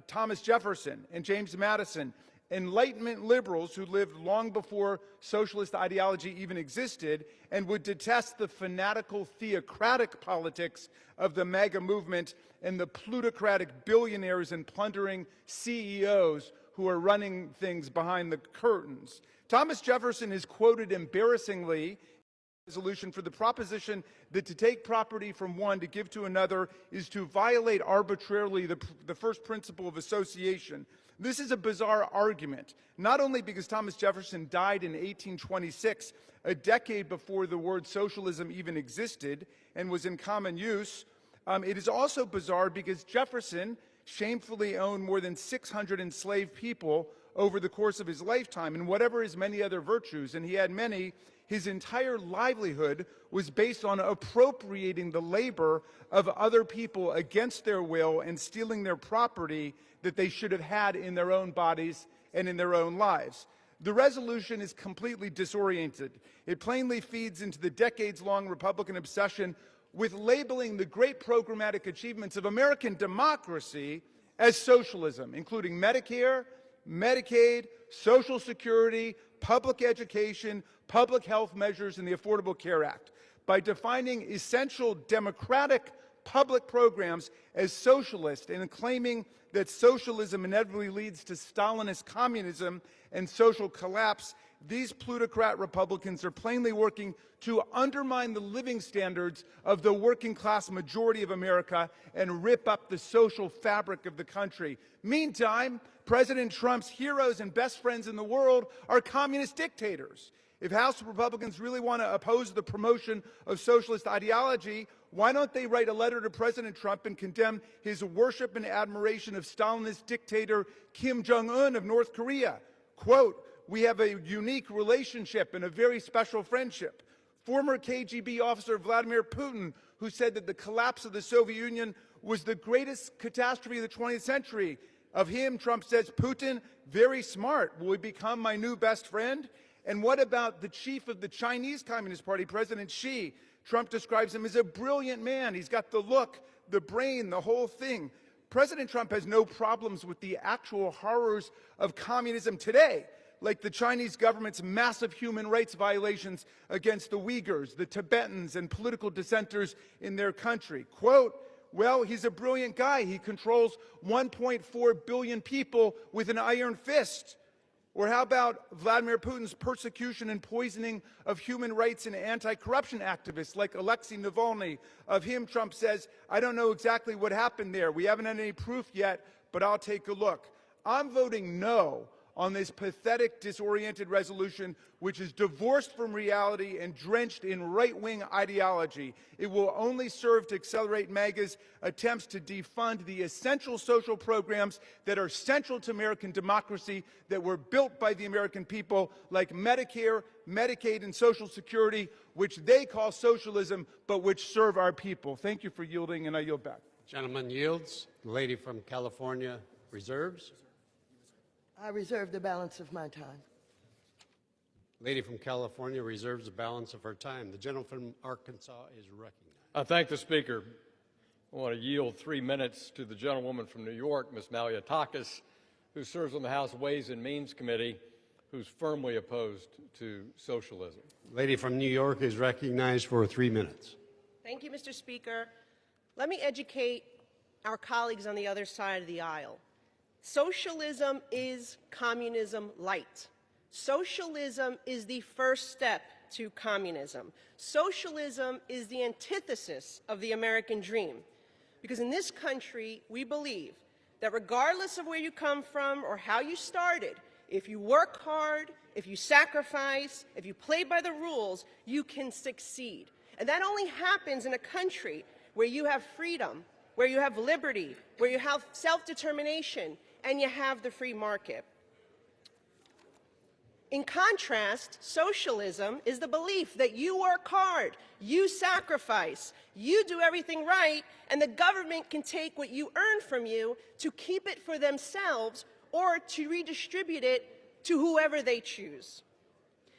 Thomas Jefferson and James Madison, Enlightenment liberals who lived long before socialist ideology even existed and would detest the fanatical theocratic politics of the MAGA movement and the plutocratic billionaires and plundering CEOs who are running things behind the curtains. Thomas Jefferson is quoted embarrassingly in the resolution for the proposition that to take property from one to give to another is to violate arbitrarily the first principle of association. This is a bizarre argument, not only because Thomas Jefferson died in 1826, a decade before the word socialism even existed and was in common use. It is also bizarre because Jefferson shamefully owned more than 600 enslaved people over the course of his lifetime, and whatever his many other virtues, and he had many, his entire livelihood was based on appropriating the labor of other people against their will and stealing their property that they should have had in their own bodies and in their own lives. The resolution is completely disoriented. It plainly feeds into the decades-long Republican obsession with labeling the great programmatic achievements of American democracy as socialism, including Medicare, Medicaid, Social Security, public education, public health measures, and the Affordable Care Act. By defining essential democratic public programs as socialist and claiming that socialism inevitably leads to Stalinist communism and social collapse, these plutocrat Republicans are plainly working to undermine the living standards of the working class majority of America and rip up the social fabric of the country. Meantime, President Trump's heroes and best friends in the world are communist dictators. If House Republicans really want to oppose the promotion of socialist ideology, why don't they write a letter to President Trump and condemn his worship and admiration of Stalinist dictator Kim Jong-un of North Korea? Quote, "We have a unique relationship and a very special friendship." Former KGB officer Vladimir Putin, who said that the collapse of the Soviet Union was the greatest catastrophe of the 20th century. Of him, Trump says, "Putin, very smart. Will he become my new best friend?" And what about the chief of the Chinese Communist Party, President Xi? Trump describes him as a brilliant man. He's got the look, the brain, the whole thing. President Trump has no problems with the actual horrors of communism today, like the Chinese government's massive human rights violations against the Uyghurs, the Tibetans, and political dissenters in their country. Quote, well, he's a brilliant guy. He controls 1.4 billion people with an iron fist. Or how about Vladimir Putin's persecution and poisoning of human rights and anti-corruption activists like Alexei Navalny? Of him, Trump says, I don't know exactly what happened there. We haven't had any proof yet, but I'll take a look. I'm voting no on this pathetic, disoriented resolution, which is divorced from reality and drenched in right-wing ideology. It will only serve to accelerate MAGA's attempts to defund the essential social programs that are central to American democracy, that were built by the American people, like Medicare, Medicaid, and Social Security, which they call socialism, but which serve our people. Thank you for yielding, and I yield back. Gentleman yields. The lady from California reserves. I reserve the balance of my time. Lady from California reserves the balance of her time. The gentleman from Arkansas is recognized. I thank the Speaker. I want to yield 3 minutes to the gentlewoman from New York, Ms. Malliotakis, who serves on the House Ways and Means Committee, who's firmly opposed to socialism. Lady from New York is recognized for 3 minutes. Thank you, Mr. Speaker. Let me educate our colleagues on the other side of the aisle. Socialism is communism light. Socialism is the first step to communism. Socialism is the antithesis of the American dream. Because in this country, we believe that regardless of where you come from or how you started, if you work hard, if you sacrifice, if you play by the rules, you can succeed. And that only happens in a country where you have freedom, where you have liberty, where you have self-determination, and you have the free market. In contrast, socialism is the belief that you work hard, you sacrifice, you do everything right, and the government can take what you earn from you to keep it for themselves or to redistribute it to whoever they choose.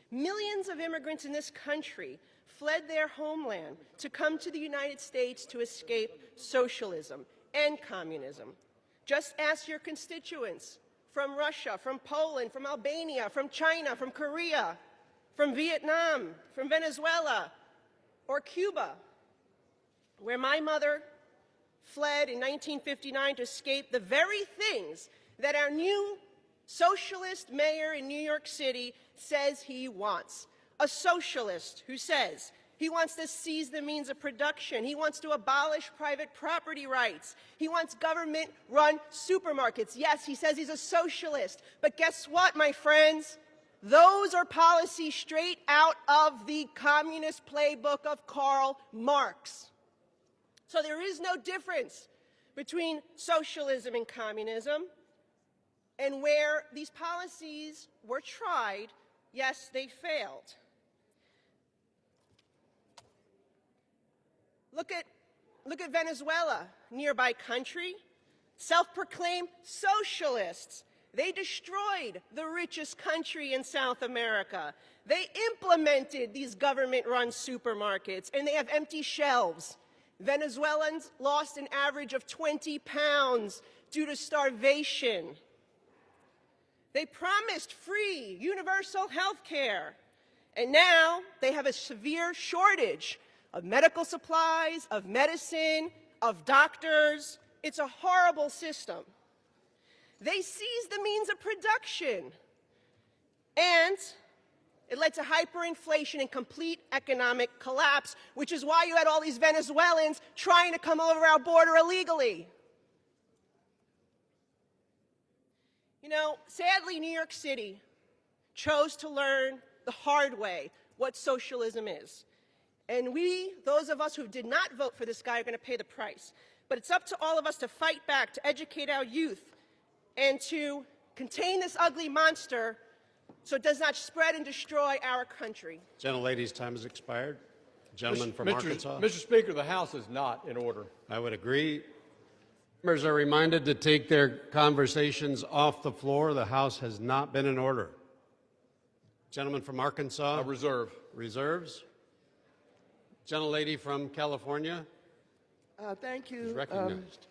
Millions of immigrants in this country fled their homeland to come to the United States to escape socialism and communism. Just ask your constituents from Russia, from Poland, from Albania, from China, from Korea, from Vietnam, from Venezuela, or Cuba, where my mother fled in 1959 to escape the very things that our new socialist mayor in New York City says he wants. A socialist who says he wants to seize the means of production. He wants to abolish private property rights. He wants government-run supermarkets. Yes, he says he's a socialist. But guess what, my friends? Those are policies straight out of the communist playbook of Karl Marx. So there is no difference between socialism and communism. And where these policies were tried, yes, they failed. Look at Venezuela, nearby country, self-proclaimed socialists. They destroyed the richest country in South America. They implemented these government-run supermarkets, and they have empty shelves. Venezuelans lost an average of 20 pounds due to starvation. They promised free, universal health care, and now they have a severe shortage of medical supplies, of medicine, of doctors. It's a horrible system. They seized the means of production, and it led to hyperinflation and complete economic collapse, which is why you had all these Venezuelans trying to come over our border illegally. You know, sadly, New York City chose to learn the hard way what socialism is. And we, those of us who did not vote for this guy, are going to pay the price. But it's up to all of us to fight back, to educate our youth, and to contain this ugly monster so it does not spread and destroy our country. Gentlelady's time has expired. Gentleman from Arkansas. Mr. Speaker, the House is not in order. I would agree. Members are reminded to take their conversations off the floor. The House has not been in order. Gentleman from Arkansas. Reserve. Reserves. Gentlelady from California. Thank Is you. recognized.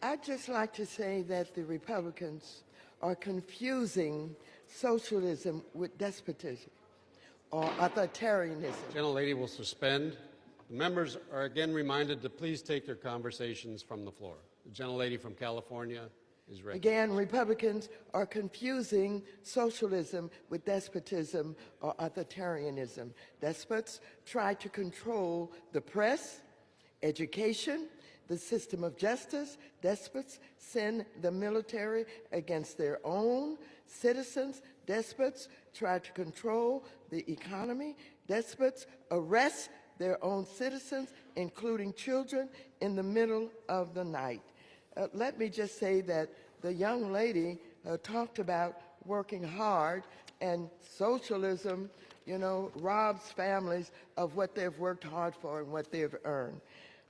I'd just like to say that the Republicans are confusing socialism with despotism or authoritarianism. Gentlelady will suspend. The members are again reminded to please take their conversations from the floor. The gentlelady from California is ready. Again, Republicans are confusing socialism with despotism or authoritarianism. Despots try to control the press, education, the system of justice. Despots send the military against their own citizens. Despots try to control the economy. Despots arrest their own citizens, including children, in the middle of the night. Let me just say that the young lady talked about working hard, and socialism, you know, robs families of what they've worked hard for and what they've earned.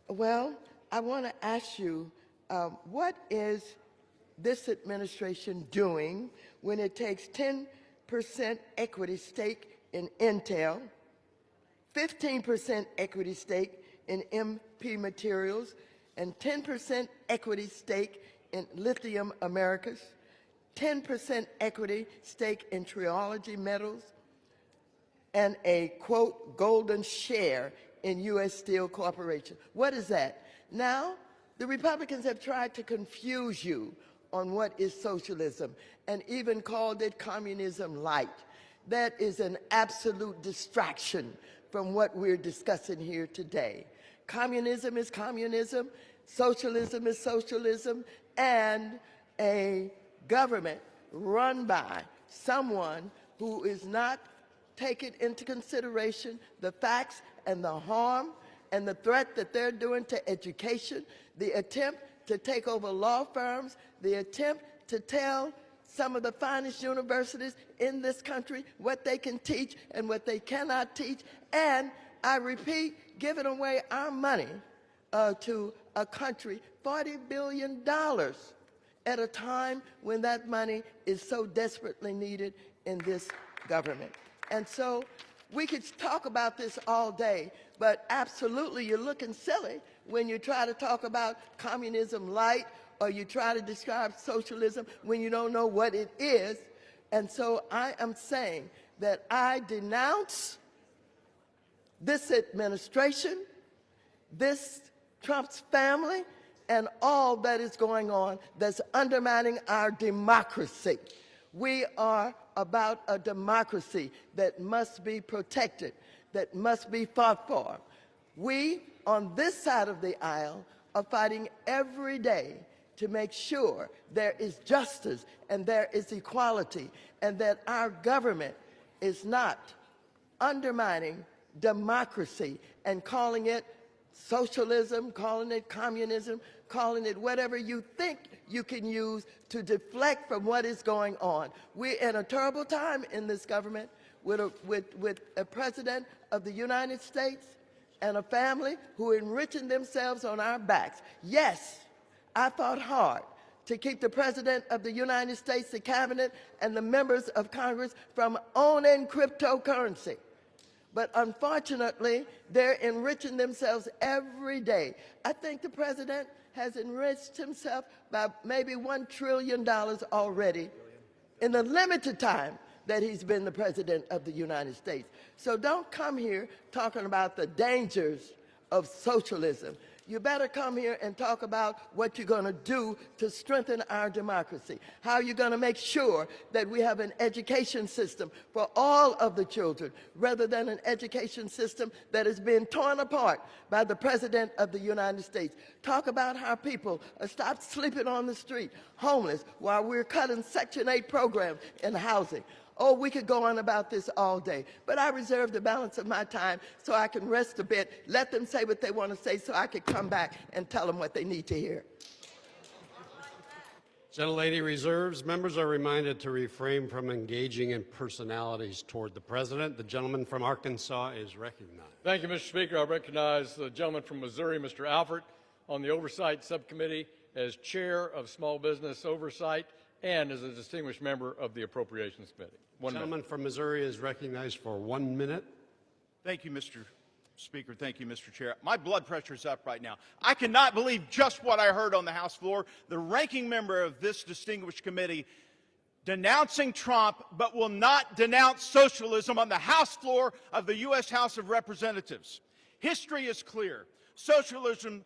Well, I want to ask you, what is this administration doing when it takes 10% equity stake in Intel, 15% equity stake in MP Materials, and 10% equity stake in Lithium Americas, 10% equity stake in Triology Metals, and a, quote, golden share in U.S. Steel Corporation? What is that? Now, the Republicans have tried to confuse you on what is socialism and even called it communism light. That is an absolute distraction from what we're discussing here today. Communism is communism, socialism is socialism, and a government run by someone who is not taking into consideration the facts and the harm and the threat that they're doing to education, the attempt to take over law firms, the attempt to tell some of the finest universities in this country what they can teach and what they cannot teach, and, I repeat, giving away our money to a country, $40 billion, at a time when that money is so desperately needed in this government. And so we could talk about this all day, but absolutely you're looking silly when you try to talk about communism light or you try to describe socialism when you don't know what it is. And so I am saying that I denounce this administration, this Trump's family, and all that is going on that's undermining our democracy. We are about a democracy that must be protected, that must be fought for. We, on this side of the aisle, are fighting every day to make sure there is justice and there is equality, and that our government is not undermining democracy and calling it socialism, calling it communism, calling it whatever you think you can use to deflect from what is going on. We're in a terrible time in this government with a president of the United States and a family who are enriching themselves on our backs. Yes, I fought hard to keep the President of the United States, the cabinet, and the members of Congress from owning cryptocurrency. But unfortunately, they're enriching themselves every day. I think the President has enriched himself by maybe $1 trillion already in the limited time that he's been the President of the United States. So don't come here talking about the dangers of socialism. You better come here and talk about what you're going to do to strengthen our democracy. How you're going to make sure that we have an education system for all of the children, rather than an education system that is being torn apart by the President of the United States. Talk about how people stop sleeping on the street, homeless, while we're cutting Section 8 programs in housing. Oh, we could go on about this all day, but I reserve the balance of my time so I can rest a bit, let them say what they want to say so I can come back and tell them what they need to hear. Gentlelady reserves. Members are reminded to refrain from engaging in personalities toward the President. The gentleman from Arkansas is recognized. Thank you, Mr. Speaker. I recognize the gentleman from Missouri, Mr. Alford, on the Oversight Subcommittee as Chair of Small Business Oversight and as a distinguished member of the Appropriations Committee. The gentleman from Missouri is recognized for 1 minute. Thank you, Mr. Speaker. Thank you, Mr. Chair. My blood pressure's up right now. I cannot believe just what I heard on the House floor. The ranking member of this distinguished committee denouncing Trump, but will not denounce socialism on the House floor of the U.S. House of Representatives. History is clear. Socialism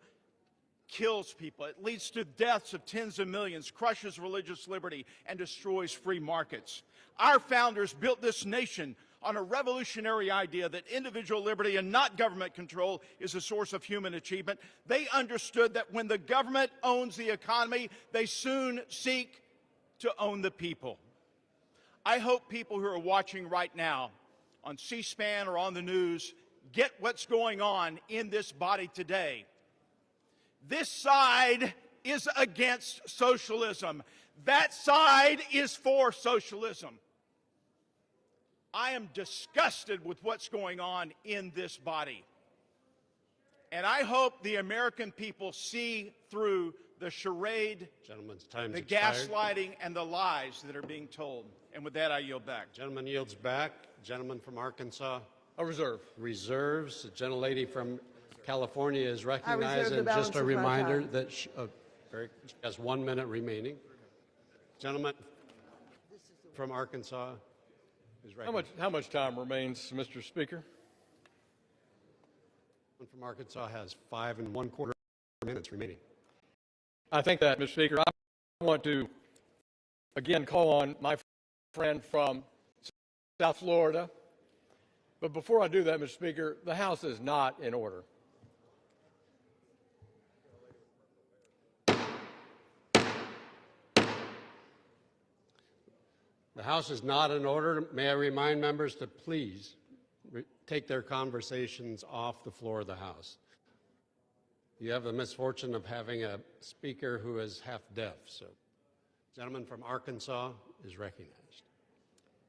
kills people. It leads to deaths of tens of millions, crushes religious liberty, and destroys free markets. Our founders built this nation on a revolutionary idea that individual liberty and not government control is a source of human achievement. They understood that when the government owns the economy, they soon seek to own the people. I hope people who are watching right now on C-SPAN or on the news get what's going on in this body today. This side is against socialism. That side is for socialism. I am disgusted with what's going on in this body. And I hope the American people see through the charade, the gaslighting, and the lies that are being told. And with that, I yield back. Gentleman yields back. Gentleman from Arkansas. A reserve. Reserves. The gentlelady from California is recognized. the And balance just a of my reminder time. that she has 1 minute remaining. Gentleman from Arkansas is recognized. How much time remains, Mr. Speaker? Gentleman from Arkansas has 5 1/4 minutes remaining. I think that, Mr. Speaker, I want to again call on my friend from South Florida. But before I do that, Mr. Speaker, the House is not in order. The House is not in order. May I remind members to please take their conversations off the floor of the House. You have the misfortune of having a speaker who is half deaf. So, gentleman from Arkansas is recognized.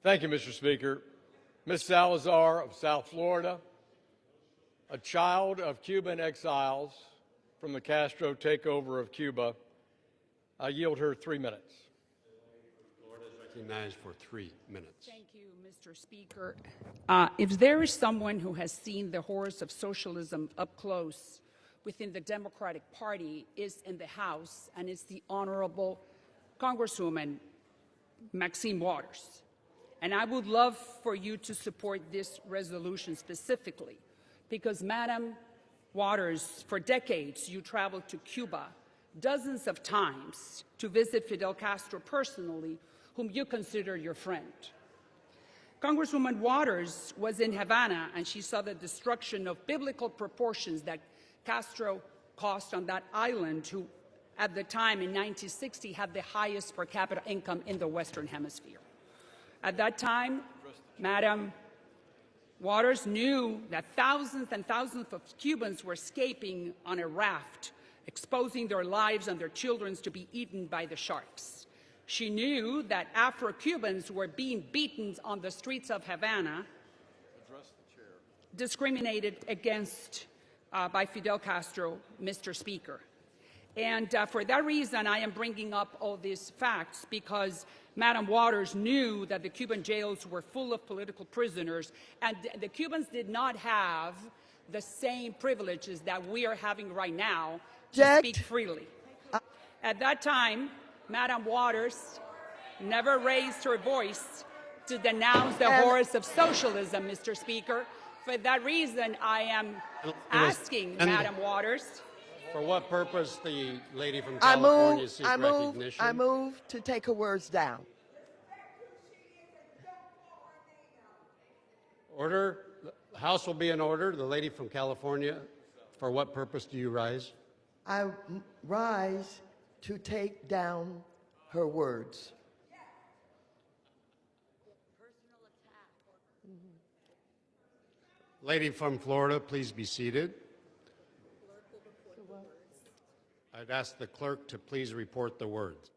Thank you, Mr. Speaker. Ms. Salazar of South Florida, a child of Cuban exiles from the Castro takeover of Cuba, I yield her 3 minutes. Florida is recognized for 3 minutes. Thank you, Mr. Speaker. If there is someone who has seen the horrors of socialism up close within the Democratic Party, is in the House, and it's the Honorable Congresswoman Maxine Waters. And I would love for you to support this resolution specifically, because Madam Waters, for decades, you traveled to Cuba dozens of times to visit Fidel Castro personally, whom you consider your friend. Congresswoman Waters was in Havana, and she saw the destruction of biblical proportions that Castro caused on that island, who at the time in 1960 had the highest per capita income in the Western Hemisphere. At that time, Madam Waters knew that thousands and thousands of Cubans were escaping on a raft, exposing their lives and their children to be eaten by the sharks. She knew that Afro-Cubans were being beaten on the streets of Havana, discriminated against by Fidel Castro, Mr. Speaker. And for that reason, I am bringing up all these facts, because Madam Waters knew that the Cuban jails were full of political prisoners, and the Cubans did not have the same privileges that we are having right now to speak freely. At that time, Madam Waters never raised her voice to denounce the horrors of socialism, Mr. Speaker. For that reason, I am asking Madam Waters. For what purpose the lady from California seeks recognition? I move to take her words down. Order. The House will be in order. The lady from California, for what purpose do you rise? I rise to take down her words. Lady from Florida, please be seated. I'd ask the clerk to please report the words.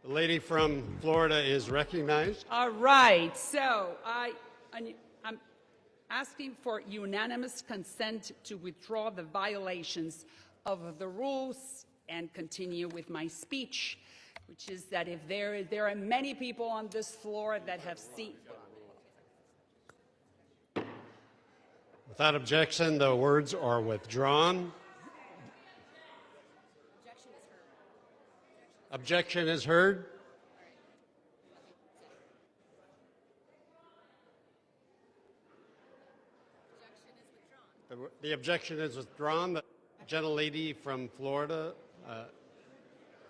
The lady from Florida is recognized. All right, so I'm asking for unanimous consent to withdraw the violations of the rules and continue with my speech, which is that if there are many people on this floor that have seen... Without objection, the words are withdrawn. Objection is heard. The objection is withdrawn. The gentlelady from Florida,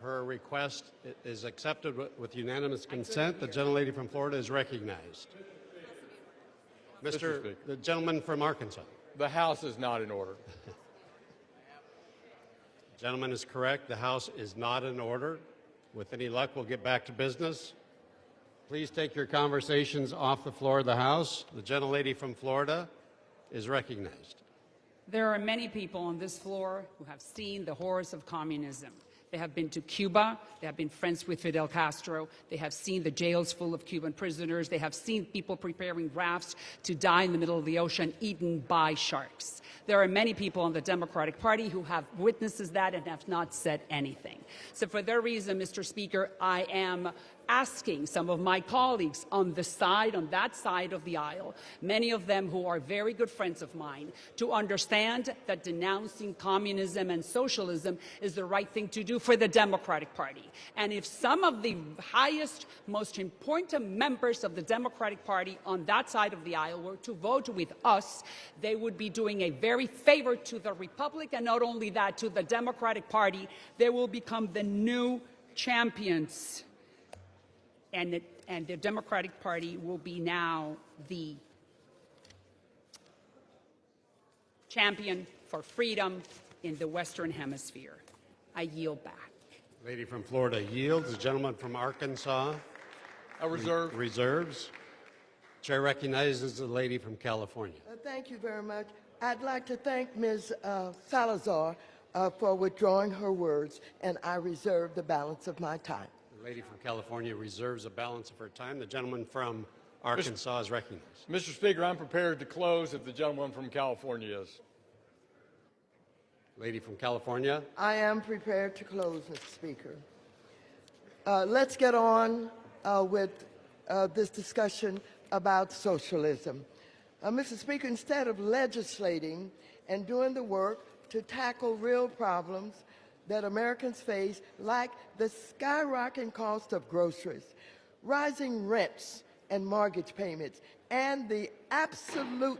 her request is accepted with unanimous consent. The gentlelady from Florida is recognized. Mr. Speaker. The gentleman from Arkansas. The House is not in order. The gentleman is correct. The House is not in order. With any luck, we'll get back to business. Please take your conversations off the floor of the House. The gentlelady from Florida is recognized. There are many people on this floor who have seen the horrors of communism. They have been to Cuba. They have been friends with Fidel Castro. They have seen the jails full of Cuban prisoners. They have seen people preparing rafts to die in the middle of the ocean, eaten by sharks. There are many people in the Democratic Party who have witnessed that and have not said anything. So for that reason, Mr. Speaker, I am asking some of my colleagues on that side of the aisle, many of them who are very good friends of mine, to understand that denouncing communism and socialism is the right thing to do for the Democratic Party. And if some of the highest, most important members of the Democratic Party on that side of the aisle were to vote with us, they would be doing a very favor to the Republic, and not only that, to the Democratic Party. They will become the new champions. And the Democratic Party will be now the champion for freedom in the Western Hemisphere. I yield back. Lady from Florida yields. The gentleman from Arkansas reserves. Chair recognizes the lady from California. Thank you very much. I'd like to thank Ms. Salazar for withdrawing her words, and I reserve the balance of my time. The lady from California reserves a balance of her time. The gentleman from Arkansas is recognized. Mr. Speaker, I'm prepared to close if the gentleman from California is. Lady from California. I am prepared to close, Mr. Speaker. Let's get on with this discussion about socialism. Mr. Speaker, instead of legislating and doing the work to tackle real problems that Americans face, like the skyrocketing cost of groceries, rising rents and mortgage payments, and the absolute...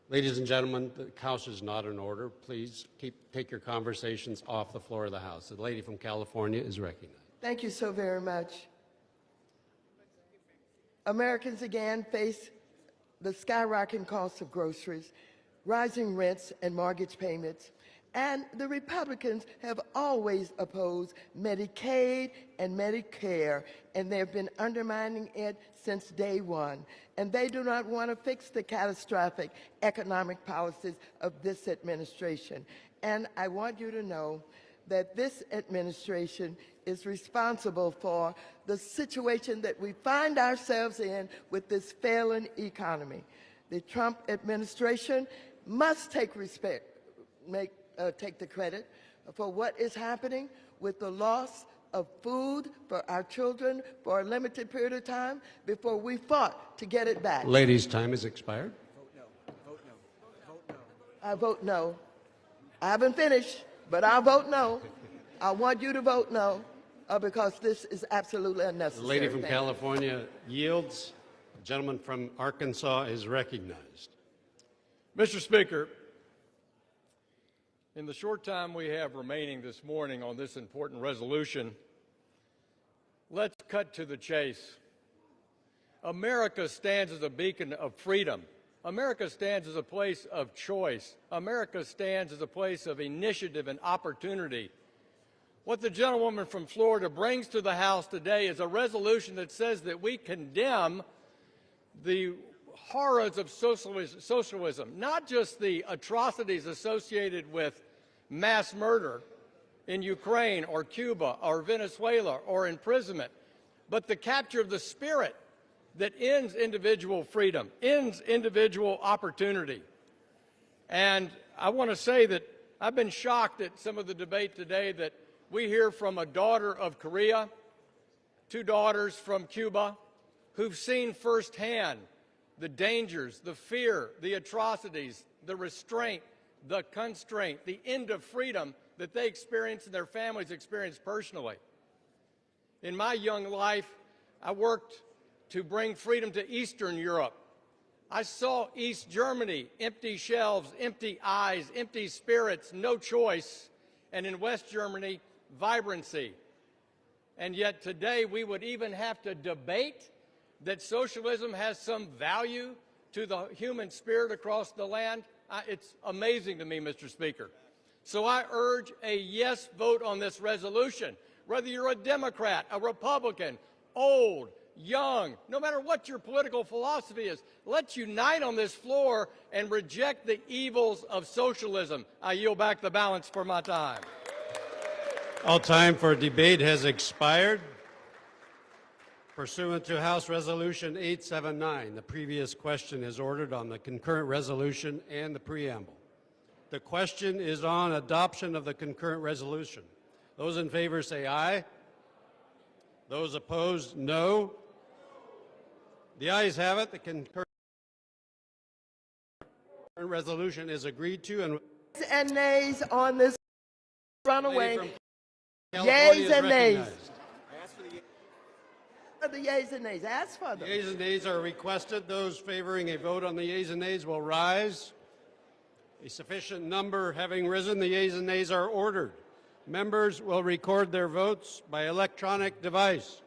Ladies and gentlemen, the House is not in order. Please take your conversations off the floor of the House. The lady from California is recognized. Thank you so very much. Americans again face the skyrocketing cost of groceries, rising rents and mortgage payments, and the Republicans have always opposed Medicaid and Medicare, and they've been undermining it since day one. And they do not want to fix the catastrophic economic policies of this administration. And I want you to know that this administration is responsible for the situation that we find ourselves in with this failing economy. The Trump administration must take the credit for what is happening with the loss of food for our children for a limited period of time before we fought to get it back. Lady's time has expired. Vote no. Vote no. Vote no. I vote no. I haven't finished, but I'll vote no. I want you to vote no because this is absolutely unnecessary. The lady from California yields. The gentleman from Arkansas is recognized. Mr. Speaker, in the short time we have remaining this morning on this important resolution, let's cut to the chase. America stands as a beacon of freedom. America stands as a place of choice. America stands as a place of initiative and opportunity. What the gentlewoman from Florida brings to the House today is a resolution that says that we condemn the horrors of socialism, not just the atrocities associated with mass murder in Ukraine or Cuba or Venezuela or imprisonment, but the capture of the spirit that ends individual freedom, ends individual opportunity. And I want to say that I've been shocked at some of the debate today that we hear from a daughter of Korea, two daughters from Cuba, who've seen firsthand the dangers, the fear, the atrocities, the restraint, the constraint, the end of freedom that they experience and their families experience personally. In my young life, I worked to bring freedom to Eastern Europe. I saw East Germany, empty shelves, empty eyes, empty spirits, no choice, and in West Germany, vibrancy. And yet today we would even have to debate that socialism has some value to the human spirit across the land. It's amazing to me, Mr. Speaker. So I urge a yes vote on this resolution. Whether you're a Democrat, a Republican, old, young, no matter what your political philosophy is, let's unite on this floor and reject the evils of socialism. I yield back the balance for my time. All time for debate has expired. Pursuant to House Resolution 879, the previous question is ordered on the concurrent resolution and the preamble. The question is on adoption of the concurrent resolution. Those in favor say aye. Those opposed, no. The ayes have it. The concurrent resolution is agreed to. And nays on this runaway. California Yeas is and nays. recognized. The yeas and nays. Ask for them. The yeas and nays are requested. Those favoring a vote on the yeas and nays will rise. A sufficient number having risen, the yeas and nays are ordered. Members will record their votes by electronic device.